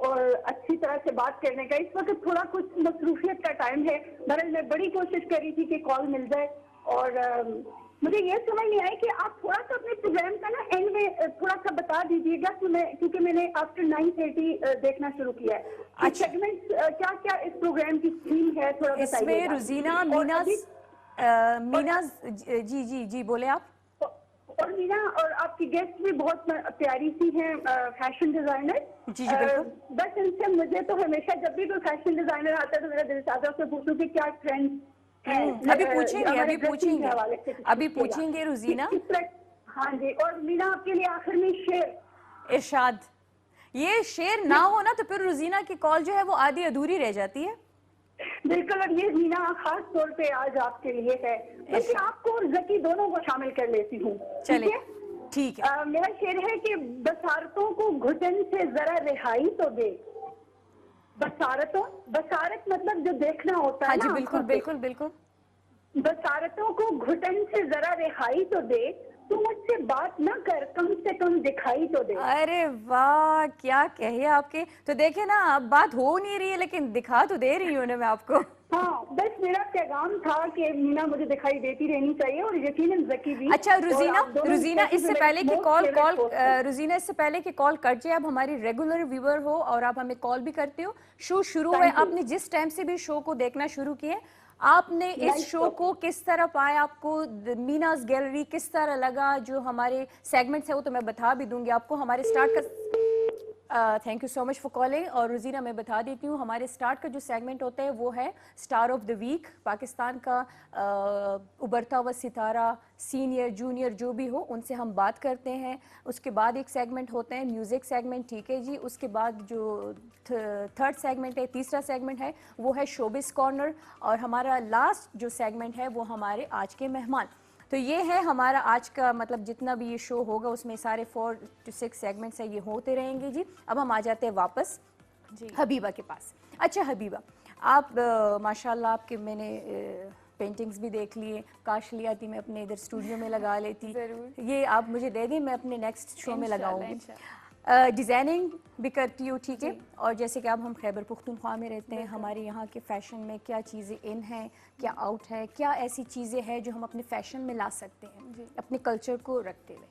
और अच्छी तरह से बात करने का। इस वक्त थोड़ा कुछ मसरूफियत का टाइम है, बहरहाल मैं बड़ी कोशिश करी थी कि कॉल मिल जाए। और मुझे ये समझ नहीं आई कि आप थोड़ा सा अपने प्रोग्राम का ना एंड में थोड़ा सा बता दीजिएगा कि क्योंकि मैंने आफ्टर 9:30 देखना शुरू किया है। अच्छा, सेगमेंट्स क्या क्या इस प्रोग्राम की थीम है, थोड़ा बताइए। इसमें रोजीना, मीना जी जी जी बोले आप। और मीना, और आपकी गेस्ट भी बहुत प्यारी सी हैं, फैशन डिजाइनर। जी जी बिल्कुल। बस इनसे मुझे तो हमेशा जब भी कोई फैशन डिजाइनर आता है तो मेरा दिल चाहता है उससे पूछूं कि क्या ट्रेंड है। अभी पूछेंगे रोजीना। हाँ जी। और मीना, आपके लिए आखिर में शेर इरशाद, ये शेर ना हो ना तो फिर रोजीना की कॉल जो है वो आधी अधूरी रह जाती है। बिल्कुल। और ये मीना खास तौर पे आज आपके लिए है, क्योंकि आपको और जकी दोनों को शामिल कर लेती हूँ। चलिए ठीक है। मेरा शेर है कि बसारतों को घुटन से जरा रिहाई तो दे। बसारत मतलब जो देखना होता है हाँ ना जी, आंखों बिल्कुल से। बिल्कुल बिल्कुल। बसारतों को घुटन से जरा रिहाई तो दे, तू मुझसे बात ना कर, कम से कम दिखाई तो दे। अरे वाह, क्या कहिए आपके। तो देखिए ना, अब बात हो नहीं रही है लेकिन दिखा तो दे रही हूँ ना मैं आपको। हाँ, बस मेरा पैगाम था कि मीना मुझे दिखाई देती रहनी चाहिए, और यकीनन जकी भी। अच्छा और रुजीना, आप दोनों रुजीना जैसी इससे जो पहले कि मेरी call most call favorite host हैं। रुजीना इससे पहले कि कॉल कट जाए, आप हमारी रेगुलर व्यूअर हो और आप हमें कॉल भी करते हो। शो शुरू है, Thank you. आपने जिस टाइम से भी शो को देखना शुरू किया, आपने इस Nice शो talking. को किस तरह पाया, आपको मीनाज गैलरी किस तरह लगा, जो हमारे सेगमेंट्स है वो तो मैं बता भी दूंगी आपको। हमारे स्टार्ट का thank you so much for calling. और रुजीना मैं बता देती हूँ, हमारे स्टार्ट का जो सेगमेंट होता है वो है star of the week. Pakistan का उभरता हुआ सितारा, सीनियर जूनियर जो भी हो, उनसे हम बात करते हैं। उसके बाद एक सेगमेंट होता है म्यूज़िक सेगमेंट, ठीक है जी। उसके बाद जो थर्ड सेगमेंट है, तीसरा सेगमेंट है, वो है शोबिस कॉर्नर। और हमारा लास्ट जो सेगमेंट है वो हमारे आज के मेहमान। तो ये है हमारा आज का, मतलब जितना भी ये शो होगा उसमें सारे 4 to 6 सेगमेंट्स है, ये होते रहेंगे जी। अब हम आ जाते हैं वापस जी हबीबा के पास। अच्छा हबीबा, आप माशाल्लाह, आपके मैंने पेंटिंग्स भी देख लिए, काश लिया थी मैं अपने इधर स्टूडियो में लगा लेती। ज़रूर। ये आप मुझे दे दें, मैं अपने नेक्स्ट शो में इंशाल्लाह, लगाऊंगी। इंशाल्लाह। डिज़ाइनिंग भी करती हूँ, ठीक है। और जैसे कि अब हम खैबर पुख्तूनख्वा में रहते हैं, हमारे यहाँ के फ़ैशन में क्या चीज़ें इन हैं, क्या आउट है, क्या ऐसी चीज़ें हैं जो हम अपने फ़ैशन में ला सकते हैं अपने कल्चर को रखते हुए।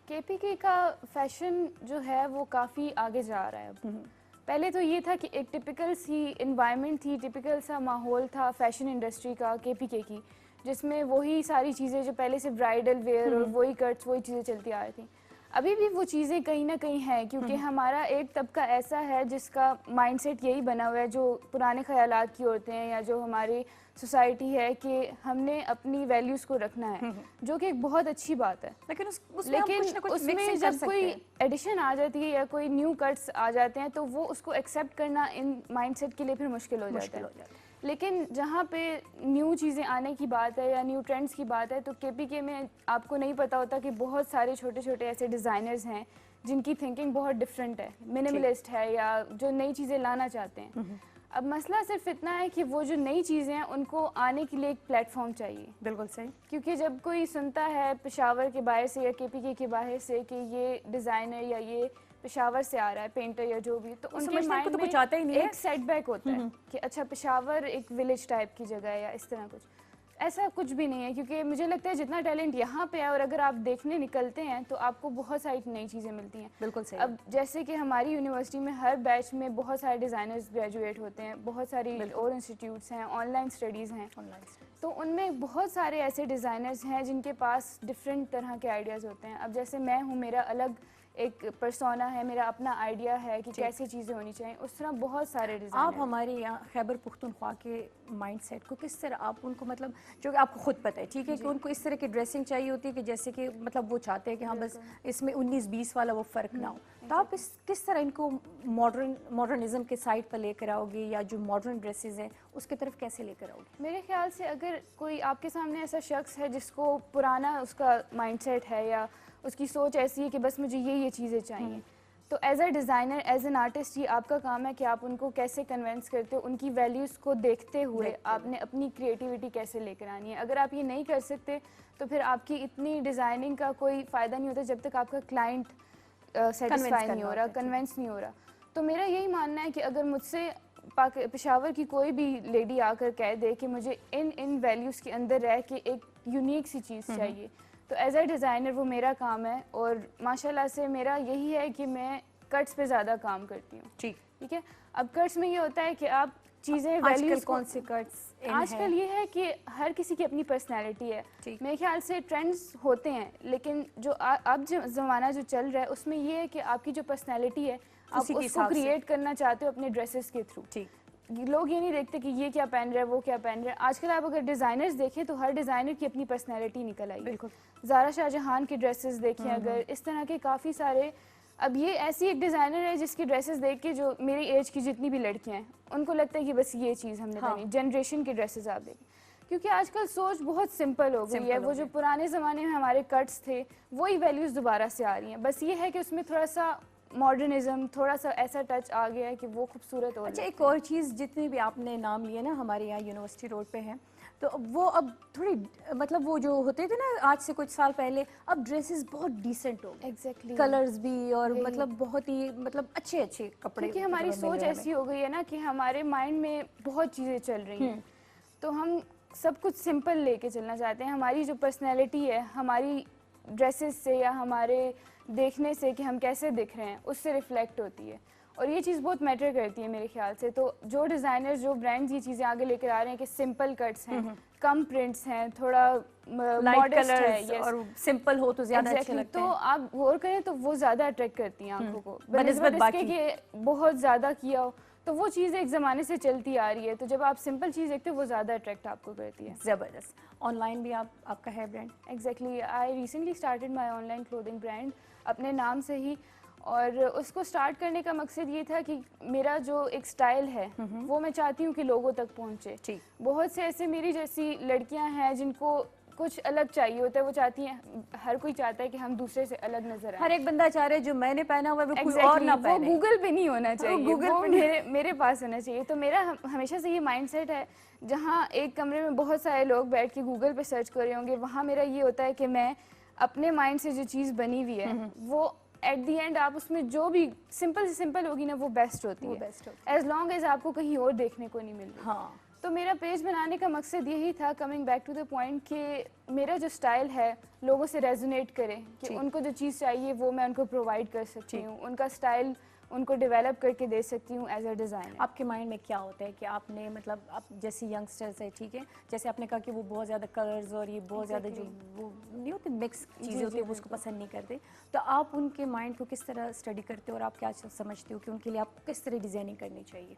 केपीके का फैशन जो है वो काफ़ी आगे जा रहा है अब। पहले तो ये था कि एक टिपिकल सी इन्वायरमेंट थी, टिपिकल सा माहौल था फैशन इंडस्ट्री का केपीके की, जिसमें वही सारी चीज़ें जो पहले से ब्राइडल वेयर और वही कट्स, वही चीज़ें चलती आ रही थी। अभी भी वो चीज़ें कहीं ना कहीं हैं, क्योंकि हमारा एक तबका ऐसा है जिसका माइंडसेट यही बना हुआ है, जो पुराने ख्यालात की होते हैं या जो हमारी सोसाइटी है कि हमने अपनी वैल्यूज़ को रखना है, जो कि एक बहुत अच्छी बात है। लेकिन उसमें हम कुछ ना कुछ उसमें mixing कर जब सकते कोई हैं। एडिशन आ जाती है या कोई न्यू कट्स आ जाते हैं तो वो उसको एक्सेप्ट करना इन माइंडसेट के लिए फिर मुश्किल हो जाता है। लेकिन जहाँ पे न्यू चीज़ें आने की बात है या न्यू ट्रेंड्स की बात है, तो केपीके में आपको नहीं पता होता कि बहुत सारे छोटे छोटे ऐसे डिज़ाइनर्स हैं जिनकी थिंकिंग बहुत डिफरेंट है, मिनिमलिस्ट है, या जो नई चीज़ें लाना चाहते हैं। अब मसला सिर्फ इतना है कि वो जो नई चीज़ें हैं उनको आने के लिए एक प्लेटफॉर्म चाहिए। बिल्कुल सही। क्योंकि जब कोई सुनता है पेशावर के बाहर से या केपीके के बाहर से कि ये डिज़ाइनर या ये पेशावर से आ रहा है, पेंटर या जो भी, तो उनके माइंड तो में कुछ आता ही नहीं है। एक सेटबैक होता है कि अच्छा पेशावर एक विलेज टाइप की जगह है या इस तरह कुछ। ऐसा कुछ भी नहीं है, क्योंकि मुझे लगता है जितना टैलेंट यहाँ पे है और अगर आप देखने निकलते हैं तो आपको बहुत सारी नई चीज़ें मिलती हैं। बिल्कुल सही। अब जैसे कि हमारी यूनिवर्सिटी में हर बैच में बहुत सारे डिज़ाइनर्स ग्रेजुएट होते हैं, बहुत सारी और इंस्टीट्यूट्स हैं, ऑनलाइन स्टडीज़ हैं, तो उनमें बहुत सारे ऐसे डिज़ाइनर्स हैं जिनके पास डिफरेंट तरह के आइडियाज़ होते हैं। अब जैसे मैं हूँ, मेरा अलग एक पर्सोना है, मेरा अपना आइडिया है कि कैसे चीज़ें होनी चाहिए, उस तरह बहुत सारे डिज़ाइन। आप हमारे यहाँ खैबर पुख्तूनख्वा के माइंडसेट को किस तरह आप उनको, मतलब जो कि आपको खुद पता है, ठीक है, कि उनको इस तरह की ड्रेसिंग चाहिए होती है कि जैसे कि मतलब वो चाहते हैं कि हाँ बस इसमें 19-20 वाला वो फ़र्क ना हो, तो आप किस तरह इनको मॉडर्निज्म के साइड पर लेकर आओगे, या जो मॉडर्न ड्रेसेस हैं उसकी तरफ कैसे लेकर आओगे? मेरे ख्याल से अगर कोई आपके सामने ऐसा शख्स है जिसको पुराना उसका माइंडसेट है या उसकी सोच ऐसी है कि बस मुझे ये चीज़ें चाहिए, तो as a designer, as an artist, ये आपका काम है कि आप उनको कैसे कन्विंस करते हो, उनकी वैल्यूज़ को देखते हुए आपने अपनी क्रिएटिविटी कैसे लेकर आनी है। अगर आप ये नहीं कर सकते तो फिर आपकी इतनी डिज़ाइनिंग का कोई फ़ायदा नहीं होता जब तक आपका क्लाइंट सेटिस्फाई नहीं हो रहा, कन्विंस नहीं हो रहा। तो मेरा यही मानना है कि अगर मुझसे पेशावर की कोई भी लेडी आकर कह दे कि मुझे इन वैल्यूज़ के अंदर रह के एक यूनिक सी चीज़ चाहिए, तो एज अ डिज़ाइनर वो मेरा काम है। और माशाल्लाह से मेरा यही है कि मैं कट्स पे ज़्यादा काम करती हूँ। ठीक है। अब कट्स में ये होता है कि आप चीज़ें वैल्यूज़ कौन से कट्स आजकल ये है कि हर किसी की अपनी पर्सनैलिटी है। मेरे ख्याल से ट्रेंड्स होते हैं, लेकिन जो अब जो ज़माना जो चल रहा है उसमें ये है कि आपकी जो पर्सनैलिटी है आप उसको क्रिएट करना चाहते हो अपने ड्रेसेस के थ्रू। लोग ये नहीं देखते कि ये क्या पहन रहा है, वो क्या पहन रहा है। आजकल आप अगर डिज़ाइनर्स देखें तो हर डिज़ाइनर की अपनी पर्सनैलिटी निकल आई। बिल्कुल। ज़ारा शाहजहान की ड्रेसेस देखें अगर, इस तरह के काफ़ी सारे। अब ये ऐसी एक डिज़ाइनर है जिसकी ड्रेसेस देख के जो मेरी एज की जितनी भी लड़कियां हैं उनको लगता है कि बस ये चीज़ हमने पहनी। जनरेशन की ड्रेसेस आप देखें, क्योंकि आजकल सोच बहुत सिंपल हो गई है। वो जो पुराने ज़माने में हमारे कट्स थे वही वैल्यूज़ दोबारा से आ रही हैं, बस ये है कि उसमें थोड़ा सा मॉडर्निज्म, थोड़ा सा ऐसा टच आ गया है कि वो खूबसूरत हो। अच्छा, एक और चीज़, जितने भी आपने नाम लिए ना हमारे यहाँ यूनिवर्सिटी रोड पे हैं, तो वो अब थोड़ी मतलब वो जो होते थे ना आज से कुछ साल पहले, अब ड्रेसेस बहुत डिसेंट हो गए। एग्जैक्टली, कलर्स भी और मतलब बहुत ही मतलब अच्छे अच्छे कपड़े, क्योंकि हमारी सोच ऐसी हो गई है ना कि हमारे माइंड में बहुत चीज़ें चल रही हैं, तो हम सब कुछ सिंपल लेके चलना चाहते हैं। हमारी जो पर्सनैलिटी है हमारी ड्रेसेस से या हमारे देखने से कि हम कैसे दिख रहे हैं उससे रिफ्लेक्ट होती है, और ये चीज़ बहुत मैटर करती है मेरे ख्याल से। तो जो डिज़ाइनर्स, जो ब्रांड्स ये चीज़ें आगे लेकर आ रहे हैं कि सिंपल कट्स हैं, कम प्रिंट्स हैं, थोड़ा मॉडेस्ट है, yes, और सिंपल हो तो ज़्यादा अच्छे लगते तो हैं। आप गौर करें तो वो ज़्यादा अट्रैक्ट करती हैं आंखों को, बनिस्बत बनस्बत इसके कि बहुत ज़्यादा किया हो। तो वो चीज़ एक ज़माने से चलती आ रही है, तो जब आप सिंपल चीज़ देखते हो वो ज़्यादा अट्रैक्ट आपको करती है। ज़बरदस्त। ऑनलाइन भी आपका है brand? Exactly, I recently started my online clothing brand अपने नाम से ही, और उसको स्टार्ट करने का मकसद ये था कि मेरा जो एक स्टाइल है वो मैं चाहती हूँ कि लोगों तक पहुँचे। ठीक। बहुत से ऐसे मेरी जैसी लड़कियाँ हैं जिनको कुछ अलग चाहिए होता है, वो चाहती हैं, हर कोई चाहता है कि हम दूसरे से अलग नजर आए। हर एक बंदा चाह रहा है जो मैंने पहना हुआ है वो कोई और ना वो पहने। गूगल पे नहीं होना चाहिए, गूगल वो पे मेरे पास होना चाहिए। तो मेरा हमेशा से ये माइंडसेट है, जहाँ एक कमरे में बहुत सारे लोग बैठ के गूगल पे सर्च कर रहे होंगे, वहाँ मेरा ये होता है कि मैं अपने माइंड से जो चीज़ बनी हुई है वो एट दी एंड आप उसमें जो भी सिंपल से सिंपल होगी ना वो बेस्ट होती है, एज लॉन्ग एज आपको कहीं और देखने को नहीं मिल रही। हाँ। तो मेरा पेज बनाने का मकसद यही था, coming back to the point, कि मेरा जो स्टाइल है लोगों से रेजोनेट करे, कि उनको जो चीज़ चाहिए वो मैं उनको प्रोवाइड कर सकती हूँ, उनका स्टाइल उनको डेवलप करके दे सकती हूँ एज अ डिज़ाइनर। आपके माइंड में क्या होता है कि आपने मतलब आप जैसे यंगस्टर्स है, ठीक है, जैसे आपने कहा कि वो बहुत ज़्यादा कलर्स और ये बहुत ज़्यादा जो वो नहीं होते मिक्स चीज़ें होती है वो उसको पसंद नहीं करते, तो आप उनके माइंड को किस तरह स्टडी करते हो और आप क्या समझते हो कि उनके लिए आपको किस तरह डिज़ाइनिंग करनी चाहिए?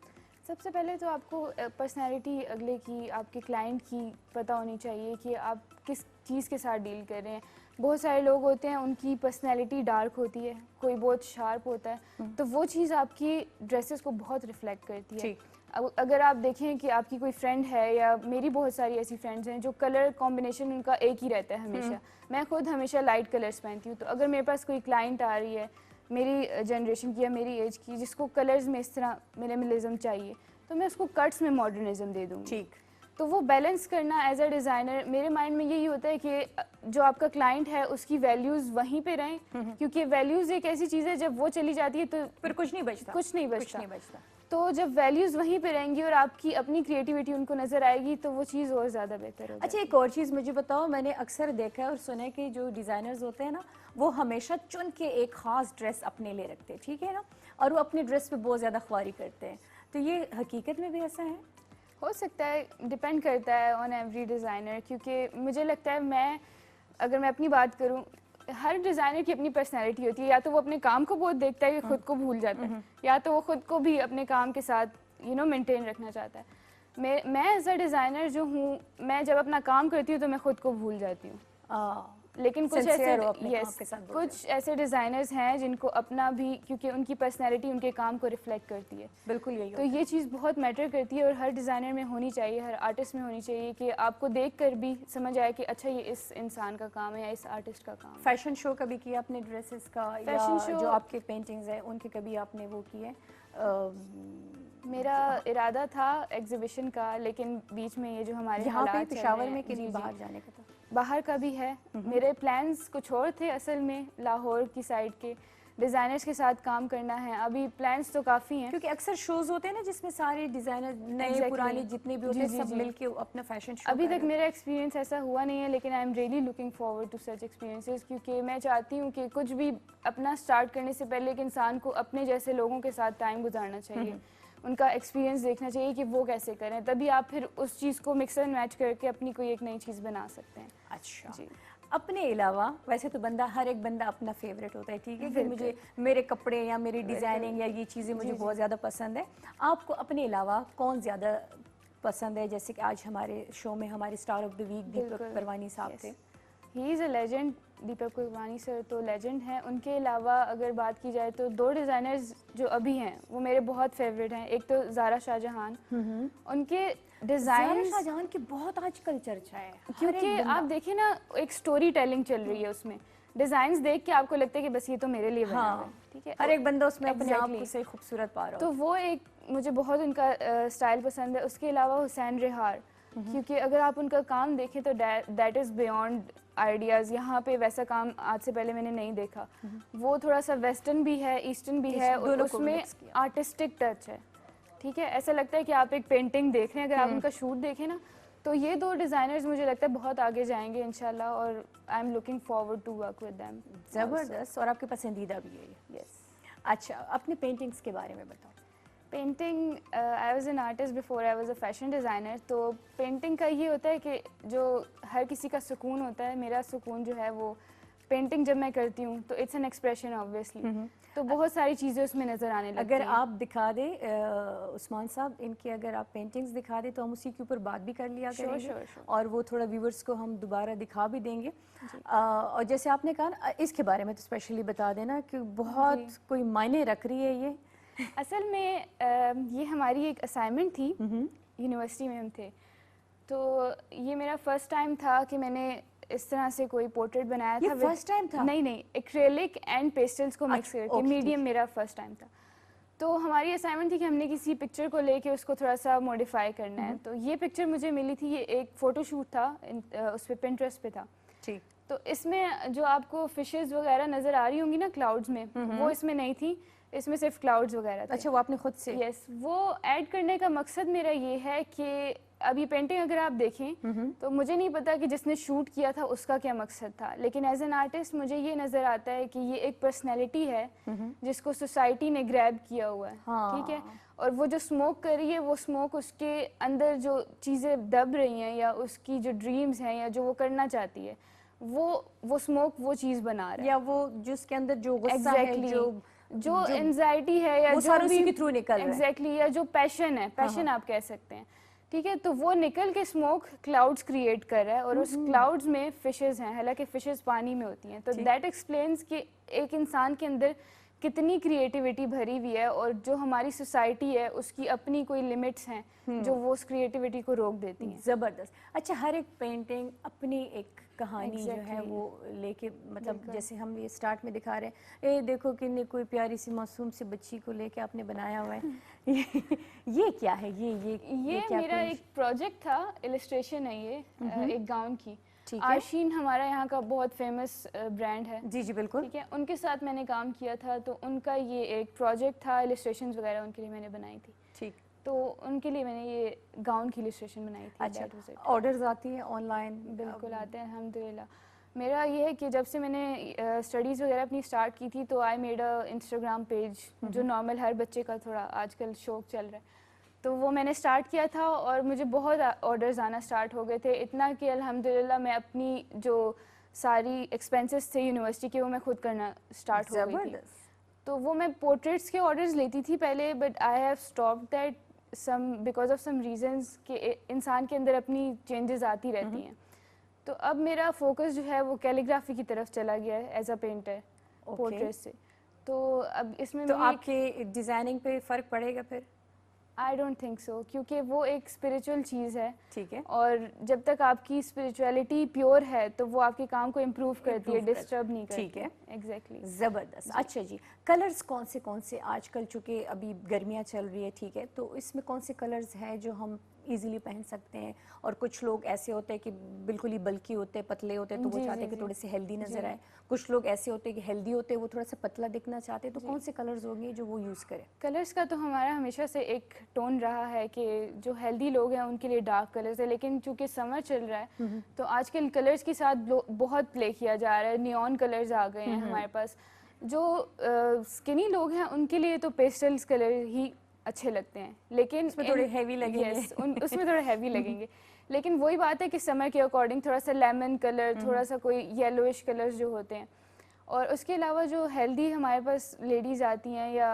सबसे पहले तो आपको पर्सनैलिटी अगले की, आपके क्लाइंट की पता होनी चाहिए कि आप किस चीज़ के साथ डील कर रहे हैं। बहुत सारे लोग होते हैं उनकी पर्सनैलिटी डार्क होती है, कोई बहुत शार्प होता है, तो वो चीज़ आपकी ड्रेसेस को बहुत रिफ्लेक्ट करती है। अब अगर आप देखें कि आपकी कोई फ्रेंड है, या मेरी बहुत सारी ऐसी फ्रेंड्स हैं जो कलर कॉम्बिनेशन उनका एक ही रहता है हमेशा, मैं खुद हमेशा लाइट कलर्स पहनती हूँ, तो अगर मेरे पास कोई क्लाइंट आ रही है मेरी जनरेशन की या मेरी एज की जिसको कलर्स में इस तरह मिनिमलिज्म चाहिए, तो मैं उसको कट्स में मॉडर्निज्म दे दूँगी। ठीक। तो वो बैलेंस करना एज अ डिज़ाइनर मेरे माइंड में यही होता है कि जो आपका क्लाइंट है उसकी वैल्यूज़ वहीं पे रहें, क्योंकि वैल्यूज़ एक ऐसी चीज़ है जब वो चली जाती है तो फिर कुछ नहीं बचता। कुछ नहीं बचता। तो जब वैल्यूज़ वहीं पे रहेंगी और आपकी अपनी क्रिएटिविटी उनको नज़र आएगी तो वो चीज़ और ज़्यादा बेहतर होगी। अच्छा, एक और चीज़ मुझे बताओ, मैंने अक्सर देखा है और सुना है कि जो डिज़ाइनर्स होते हैं ना वो हमेशा चुन के एक ख़ास ड्रेस अपने लिए रखते हैं, ठीक है ना, और वो अपनी ड्रेस पे बहुत ज़्यादा ख्वारी करते हैं, तो ये हकीकत में भी ऐसा है? हो सकता है, डिपेंड करता है ऑन एवरी डिज़ाइनर, क्योंकि मुझे लगता है अगर मैं अपनी बात करूं, हर डिज़ाइनर की अपनी पर्सनैलिटी होती है, या तो वो अपने काम को बहुत देखता है या खुद को भूल जाता है, या तो वो खुद को भी अपने काम के साथ मेंटेन रखना चाहता है। मैं एज अ डिज़ाइनर जो हूँ, मैं जब अपना काम करती हूँ तो मैं खुद को भूल जाती हूँ, लेकिन कुछ ऐसे डिज़ाइनर्स हैं जिनको अपना भी, क्योंकि उनकी पर्सनैलिटी उनके काम को रिफ्लेक्ट करती है। बिल्कुल यही तो ये चीज़ बहुत मैटर करती है और हर डिज़ाइनर में होनी चाहिए, हर आर्टिस्ट में होनी चाहिए, कि आपको देखकर भी समझ आए कि अच्छा ये इस इंसान का काम है या इस आर्टिस्ट का काम है। फैशन शो कभी किया आपने ड्रेसेस का, फैशन शो जो आपके पेंटिंग्स हैं उनके कभी आपने वो किए? मेरा इरादा था एग्जीबिशन का, लेकिन बीच में ये जो हमारे यहाँ पे हालात चल पेशावर रहे में हैं, कि नहीं जी, बाहर जाने का था? बाहर का भी है। मेरे प्लान्स कुछ और थे असल में, लाहौर की साइड के डिज़ाइनर्स के साथ काम करना है। अभी प्लान्स तो काफ़ी हैं, क्योंकि अक्सर शोज होते हैं ना जिसमें सारे डिज़ाइनर नए पुराने जितने भी होते हैं सब मिलके अपना फैशन शो। अभी तक मेरा एक्सपीरियंस ऐसा हुआ नहीं है, लेकिन I am really looking forward to such experiences, क्योंकि मैं चाहती हूँ कि कुछ भी अपना स्टार्ट करने से पहले एक इंसान को अपने जैसे लोगों के साथ टाइम गुजारना चाहिए, उनका एक्सपीरियंस देखना चाहिए कि वो कैसे करें, तभी आप फिर उस चीज़ को मिक्स एंड मैच करके अपनी कोई एक नई चीज़ बना सकते हैं। अच्छा जी। अपने अलावा वैसे तो हर एक बंदा अपना फेवरेट होता है, ठीक है, कि मुझे मेरे कपड़े या मेरी डिज़ाइनिंग या ये चीज़ें मुझे बहुत ज़्यादा पसंद है। आपको अपने अलावा कौन ज़्यादा पसंद है? जैसे कि आज हमारे शो में हमारे star of the week Deepak Parwani साहब थे, he is a legend. Deepak Kurbani sir तो लेजेंड हैं। उनके अलावा अगर बात की जाए तो 2 डिज़ाइनर्स जो अभी हैं वो मेरे बहुत फेवरेट हैं। एक तो ज़ारा शाहजहान, उनके ज़ारा डिज़ाइन, शाहजहान की बहुत आजकल चर्चा है, हर क्योंकि एक बंदा। आप देखिए ना एक स्टोरी टेलिंग चल रही है उसमें। डिज़ाइंस देख के आपको लगता है कि बस ये तो मेरे लिए बना हुआ हाँ, है, ठीक है। हर एक बंदा उसमें अपने आप Exactly. को से खूबसूरत पा रहा तो हो। वो एक मुझे बहुत उनका स्टाइल पसंद है। उसके अलावा हुसैन रिहार, क्योंकि अगर आप उनका काम देखें तो दैट इज़ बियॉन्ड आइडियाज़। यहाँ पे वैसा काम आज से पहले मैंने नहीं देखा। वो थोड़ा सा वेस्टर्न भी है, ईस्टर्न भी है, और दोनों को उसमें mix किया। आर्टिस्टिक टच है, ठीक है। ऐसा लगता है कि आप एक पेंटिंग देख रहे हैं। अगर आप उनका शूट देखें ना, तो ये 2 डिज़ाइनर्स मुझे लगता है बहुत आगे जाएंगे इंशाल्लाह, और I am looking forward to work with them. ज़बरदस्त, और आपके पसंदीदा भी है ये। यस। अच्छा, अपने पेंटिंग्स के बारे में बताओ। Painting, I was an artist before I was a fashion designer. तो पेंटिंग का ये होता है कि जो हर किसी का सुकून होता है, मेरा सुकून जो है वो पेंटिंग जब मैं करती हूँ तो इट्स एन एक्सप्रेशन ऑब्वियसली। तो बहुत सारी चीज़ें उसमें नज़र आने लगती अगर हैं। आप दिखा दें उस्मान साहब, इनकी अगर आप पेंटिंग्स दिखा दें तो हम उसी के ऊपर बात भी कर लिया Sure, करेंगे, sure, sure. और वो थोड़ा व्यूवर्स को हम दोबारा दिखा भी देंगे। और जैसे आपने कहा ना, इसके बारे में तो स्पेशली बता देना कि बहुत कोई मायने रख रही है ये। असल में ये हमारी एक असाइनमेंट थी, यूनिवर्सिटी में हम थे। तो ये मेरा फर्स्ट टाइम था कि मैंने इस तरह से कोई पोर्ट्रेट बनाया ये था। first time था? नहीं, एक्रेलिक एंड पेस्टल्स को मिक्स अच्छा, करके okay, मीडियम मेरा फर्स्ट टाइम था। तो हमारी असाइनमेंट थी कि हमने किसी पिक्चर को लेके उसको थोड़ा सा मॉडिफाई करना है। तो ये पिक्चर मुझे मिली थी, ये एक फ़ोटोशूट था, उस पर पिंटरेस्ट पे था। ठीक। तो इसमें जो आपको फिशेस वगैरह नज़र आ रही होंगी ना क्लाउड्स में, वो इसमें नहीं थी, इसमें सिर्फ क्लाउड्स वगैरह थे। अच्छा, वो आपने खुद से? यस, वो ऐड करने का मकसद मेरा ये है कि अब ये पेंटिंग अगर आप देखें तो मुझे नहीं पता कि जिसने शूट किया था उसका क्या मकसद था, लेकिन एज एन आर्टिस्ट मुझे ये नज़र आता है कि ये एक पर्सनैलिटी है जिसको सोसाइटी ने ग्रैब किया हुआ है, ठीक है। और वो जो स्मोक कर रही है, वो स्मोक उसके अंदर जो चीज़ें दब रही हैं या उसकी जो ड्रीम्स हैं या जो वो करना चाहती है, वो स्मोक वो चीज़ बना रहा है, या वो जिसके अंदर जो गुस्सा है, Exactly. जो एंजाइटी है या वो जो सारा उसी भी के थ्रू निकल रहा है। एग्जैक्टली, या जो पैशन है, पैशन आप कह सकते हैं, ठीक है। तो वो निकल के स्मोक क्लाउड्स क्रिएट कर रहा है, और उस क्लाउड्स में फिशेस हैं, हालांकि फिशेस पानी में होती हैं। तो दैट एक्सप्लेन्स कि एक इंसान के अंदर कितनी क्रिएटिविटी भरी हुई है, और जो हमारी सोसाइटी है उसकी अपनी कोई लिमिट्स हैं जो वो उस क्रिएटिविटी को रोक देती हैं। ज़बरदस्त। अच्छा, हर एक पेंटिंग अपनी एक कहानी जो है Exactly. वो लेके, मतलब जैसे हम ये स्टार्ट में दिखा रहे हैं, ये देखो कितनी कोई प्यारी सी मासूम सी बच्ची को लेके आपने बनाया हुआ है। ये क्या है? ये क्या मेरा कोई- एक प्रोजेक्ट था, इलिस्ट्रेशन है ये, एक गाउन की। ठीक है। आशीन हमारा यहाँ का बहुत फेमस ब्रांड है, जी बिल्कुल। ठीक है। उनके साथ मैंने काम किया था, तो उनका ये एक प्रोजेक्ट था, इलिस्ट्रेशंस वगैरह उनके लिए मैंने बनाई थी। ठीक। तो उनके लिए मैंने ये गाउन की इलिस्ट्रेशन बनाई थी। अच्छा, that was it. ऑर्डर्स आती हैं ऑनलाइन? बिल्कुल आते हैं अल्हम्दुलिल्लाह। मेरा ये है कि जब से मैंने स्टडीज़ वगैरह अपनी स्टार्ट की थी, तो I made a Instagram page, जो नॉर्मल हर बच्चे का थोड़ा आजकल शौक चल रहा है। तो वो मैंने स्टार्ट किया था, और मुझे बहुत ऑर्डर्स आना स्टार्ट हो गए थे, इतना कि अल्हम्दुलिल्लाह मैं अपनी जो सारी एक्सपेंसेस थे यूनिवर्सिटी के, वो मैं खुद करना स्टार्ट हो गई थी। ज़बरदस्त। तो वो मैं पोर्ट्रेट्स के ऑर्डर्स लेती थी पहले, but I have stop that because of some reasons कि इंसान के अंदर अपनी चेंजेस आती रहती हैं। तो अब मेरा फोकस जो है वो कैलीग्राफी की तरफ चला गया है एज अ पेंटर, पोर्ट्रेट से। तो अब इसमें तो आपके डिजाइनिंग पे फर्क पड़ेगा फिर? आई डोंट थिंक सो, क्योंकि वो एक स्पिरिचुअल चीज़ है, ठीक है। और जब तक आपकी स्पिरिचुअलिटी प्योर है तो वो आपके काम को इम्प्रूव करती है, डिस्टर्ब नहीं करती। ठीक है। एग्जैक्टली। ज़बरदस्त। अच्छा जी, कलर्स कौन से आजकल, चूँकि अभी गर्मियाँ चल रही है, ठीक है, तो इसमें कौन से कलर्स हैं जो हम इजीली पहन सकते हैं? और कुछ लोग ऐसे होते हैं कि बिल्कुल ही बल्की होते हैं, पतले होते हैं, तो वो जी, चाहते हैं जी, कि थोड़े से हेल्दी नजर जी। आए। कुछ लोग ऐसे होते हैं कि हेल्दी होते हैं, वो थोड़ा सा पतला दिखना चाहते हैं, तो कौन से कलर्स होंगे जो वो यूज़ करें? कलर्स का तो हमारा हमेशा से एक टोन रहा है कि जो हेल्दी लोग हैं उनके लिए डार्क कलर्स है, लेकिन चूंकि समर चल रहा है तो आजकल कलर्स के साथ बहुत प्ले किया जा रहा है, नियॉन कलर्स आ गए हैं हमारे पास। जो स्किनी लोग हैं उनके लिए तो पेस्टल्स कलर ही अच्छे लगते हैं, लेकिन उसमें थोड़े heavy लगेंगे। Yes, उसमें थोड़े हैवी लगेंगे, लेकिन वही बात है कि समर के अकॉर्डिंग थोड़ा सा लेमन कलर, थोड़ा सा कोई येलोइश कलर्स जो होते हैं। और उसके अलावा जो हेल्दी हमारे पास लेडीज़ आती हैं या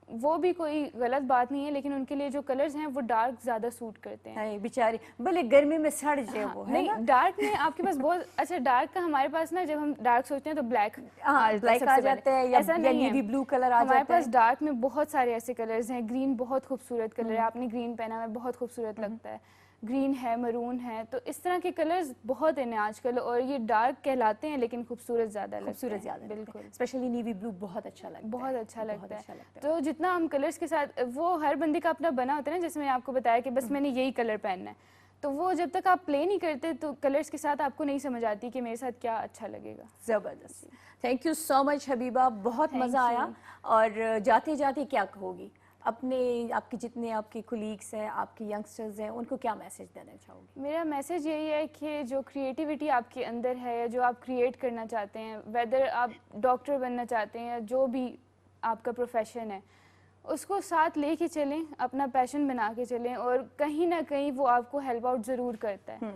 वो भी कोई गलत बात नहीं है, लेकिन उनके लिए जो कलर्स हैं वो डार्क ज़्यादा सूट करते हैं। है बेचारे भले गर्मी में सड़ जाए वो, है नहीं, ना? डार्क में आपके पास बहुत अच्छा डार्क का हमारे पास ना, जब हम डार्क सोचते हैं तो ब्लैक ब्लैक आ जाते हैं या नेवी ब्लू कलर आ हमारे जाता पास है। डार्क में बहुत सारे ऐसे कलर्स हैं। ग्रीन बहुत खूबसूरत कलर है, आपने ग्रीन पहना है बहुत खूबसूरत लगता है। ग्रीन है, मरून है, तो इस तरह के कलर्स बहुत हैं आजकल, और ये डार्क कहलाते हैं लेकिन खूबसूरत ज़्यादा लगते हैं। खूबसूरत ज्यादा बिल्कुल, स्पेशली नेवी ब्लू बहुत अच्छा लगता है, बहुत अच्छा लगता अच्छा है। लगता है। तो जितना हम कलर्स के साथ, वो हर बंदे का अपना बना होता है ना, जैसे मैंने आपको बताया कि बस मैंने यही कलर पहनना है, तो वो जब तक आप प्ले नहीं करते तो कलर्स के साथ आपको नहीं समझ आती कि मेरे साथ क्या अच्छा लगेगा। जबरदस्त। Thank you so much Habiba, बहुत Thank मज़ा आया। you. और जाते जाते क्या कहोगी अपने, आपके जितने आपके कुलीग्स हैं, आपके यंगस्टर्स हैं, उनको क्या मैसेज देना चाहोगी? मेरा मैसेज यही है कि जो क्रिएटिविटी आपके अंदर है, या जो आप क्रिएट करना चाहते हैं, वेदर आप डॉक्टर बनना चाहते हैं या जो भी आपका प्रोफेशन है, उसको साथ लेके चलें, अपना पैशन बना के चलें, और कहीं ना कहीं वो आपको हेल्प आउट ज़रूर करता है।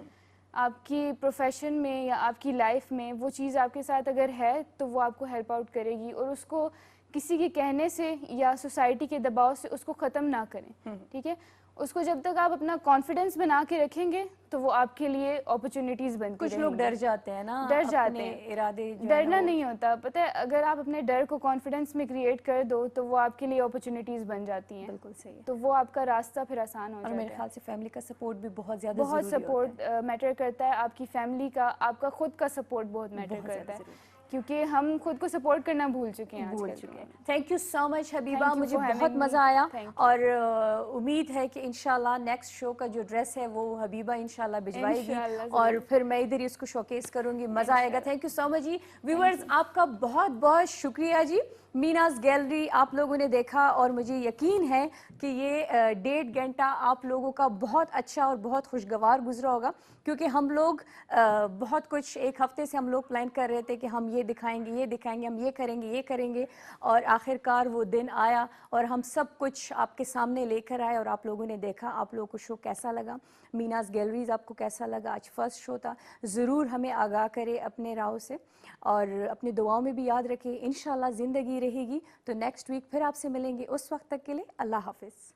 आपकी प्रोफेशन में या आपकी लाइफ में वो चीज़ आपके साथ अगर है तो वो आपको हेल्प आउट करेगी, और उसको किसी के कहने से या सोसाइटी के दबाव से उसको ख़त्म ना करें, ठीक है? उसको जब तक आप अपना कॉन्फिडेंस बना के रखेंगे तो वो आपके लिए अपॉर्चुनिटीज़ बनती कुछ लोग रहेंगी। डर जाते हैं ना, डर जाते अपने हैं। इरादे जो है डरना वो- नहीं होता, पता है, अगर आप अपने डर को कॉन्फिडेंस में क्रिएट कर दो तो वो आपके लिए अपॉर्चुनिटीज़ बन जाती हैं। बिल्कुल सही है। तो वो आपका रास्ता फिर आसान हो और जाता मेरे है। ख्याल से फैमिली का सपोर्ट भी बहुत ज़्यादा बहुत ज़रूरी होता है। सपोर्ट मैटर करता है, आपकी फैमिली का, आपका खुद का सपोर्ट बहुत मैटर बहुत करता ज़्यादा है, ज़रूरी। क्योंकि हम खुद को सपोर्ट करना भूल चुके हैं भूल आजकल चुके के हैं। दौर में। Thank you so much Habiba, Thank you मुझे for बहुत having me. मज़ा आया। Thank you. और उम्मीद है कि इंशाल्लाह नेक्स्ट शो का जो ड्रेस है वो हबीबा इंशाल्लाह भिजवाएगी, इंशाल्लाह और ज़रूर। फिर मैं इधर ही उसको शोकेस करूंगी, मज़ा आएगा। Thank you so much ji. Viewers, आपका बहुत बहुत शुक्रिया जी। मीनाज गैलरी आप लोगों ने देखा, और मुझे यकीन है कि ये 1.5 घंटा आप लोगों का बहुत अच्छा और बहुत खुशगवार गुजरा होगा, क्योंकि हम लोग बहुत कुछ, एक हफ्ते से हम लोग प्लान कर रहे थे कि हम ये दिखाएंगे, ये दिखाएंगे, हम ये करेंगे, ये करेंगे, और आखिरकार वो दिन आया और हम सब कुछ आपके सामने लेकर आए, और आप लोगों ने देखा। आप लोगों को शो कैसा लगा, मीनाज गैलरीज आपको कैसा लगा? आज फर्स्ट शो था, ज़रूर हमें आगाह करें अपने राहों से, और अपनी दुआओं में भी याद रखें। इंशाल्लाह ज़िंदगी रहेगी तो नेक्स्ट वीक फिर आपसे मिलेंगे। उस वक्त तक के लिए अल्लाह हाफिज़।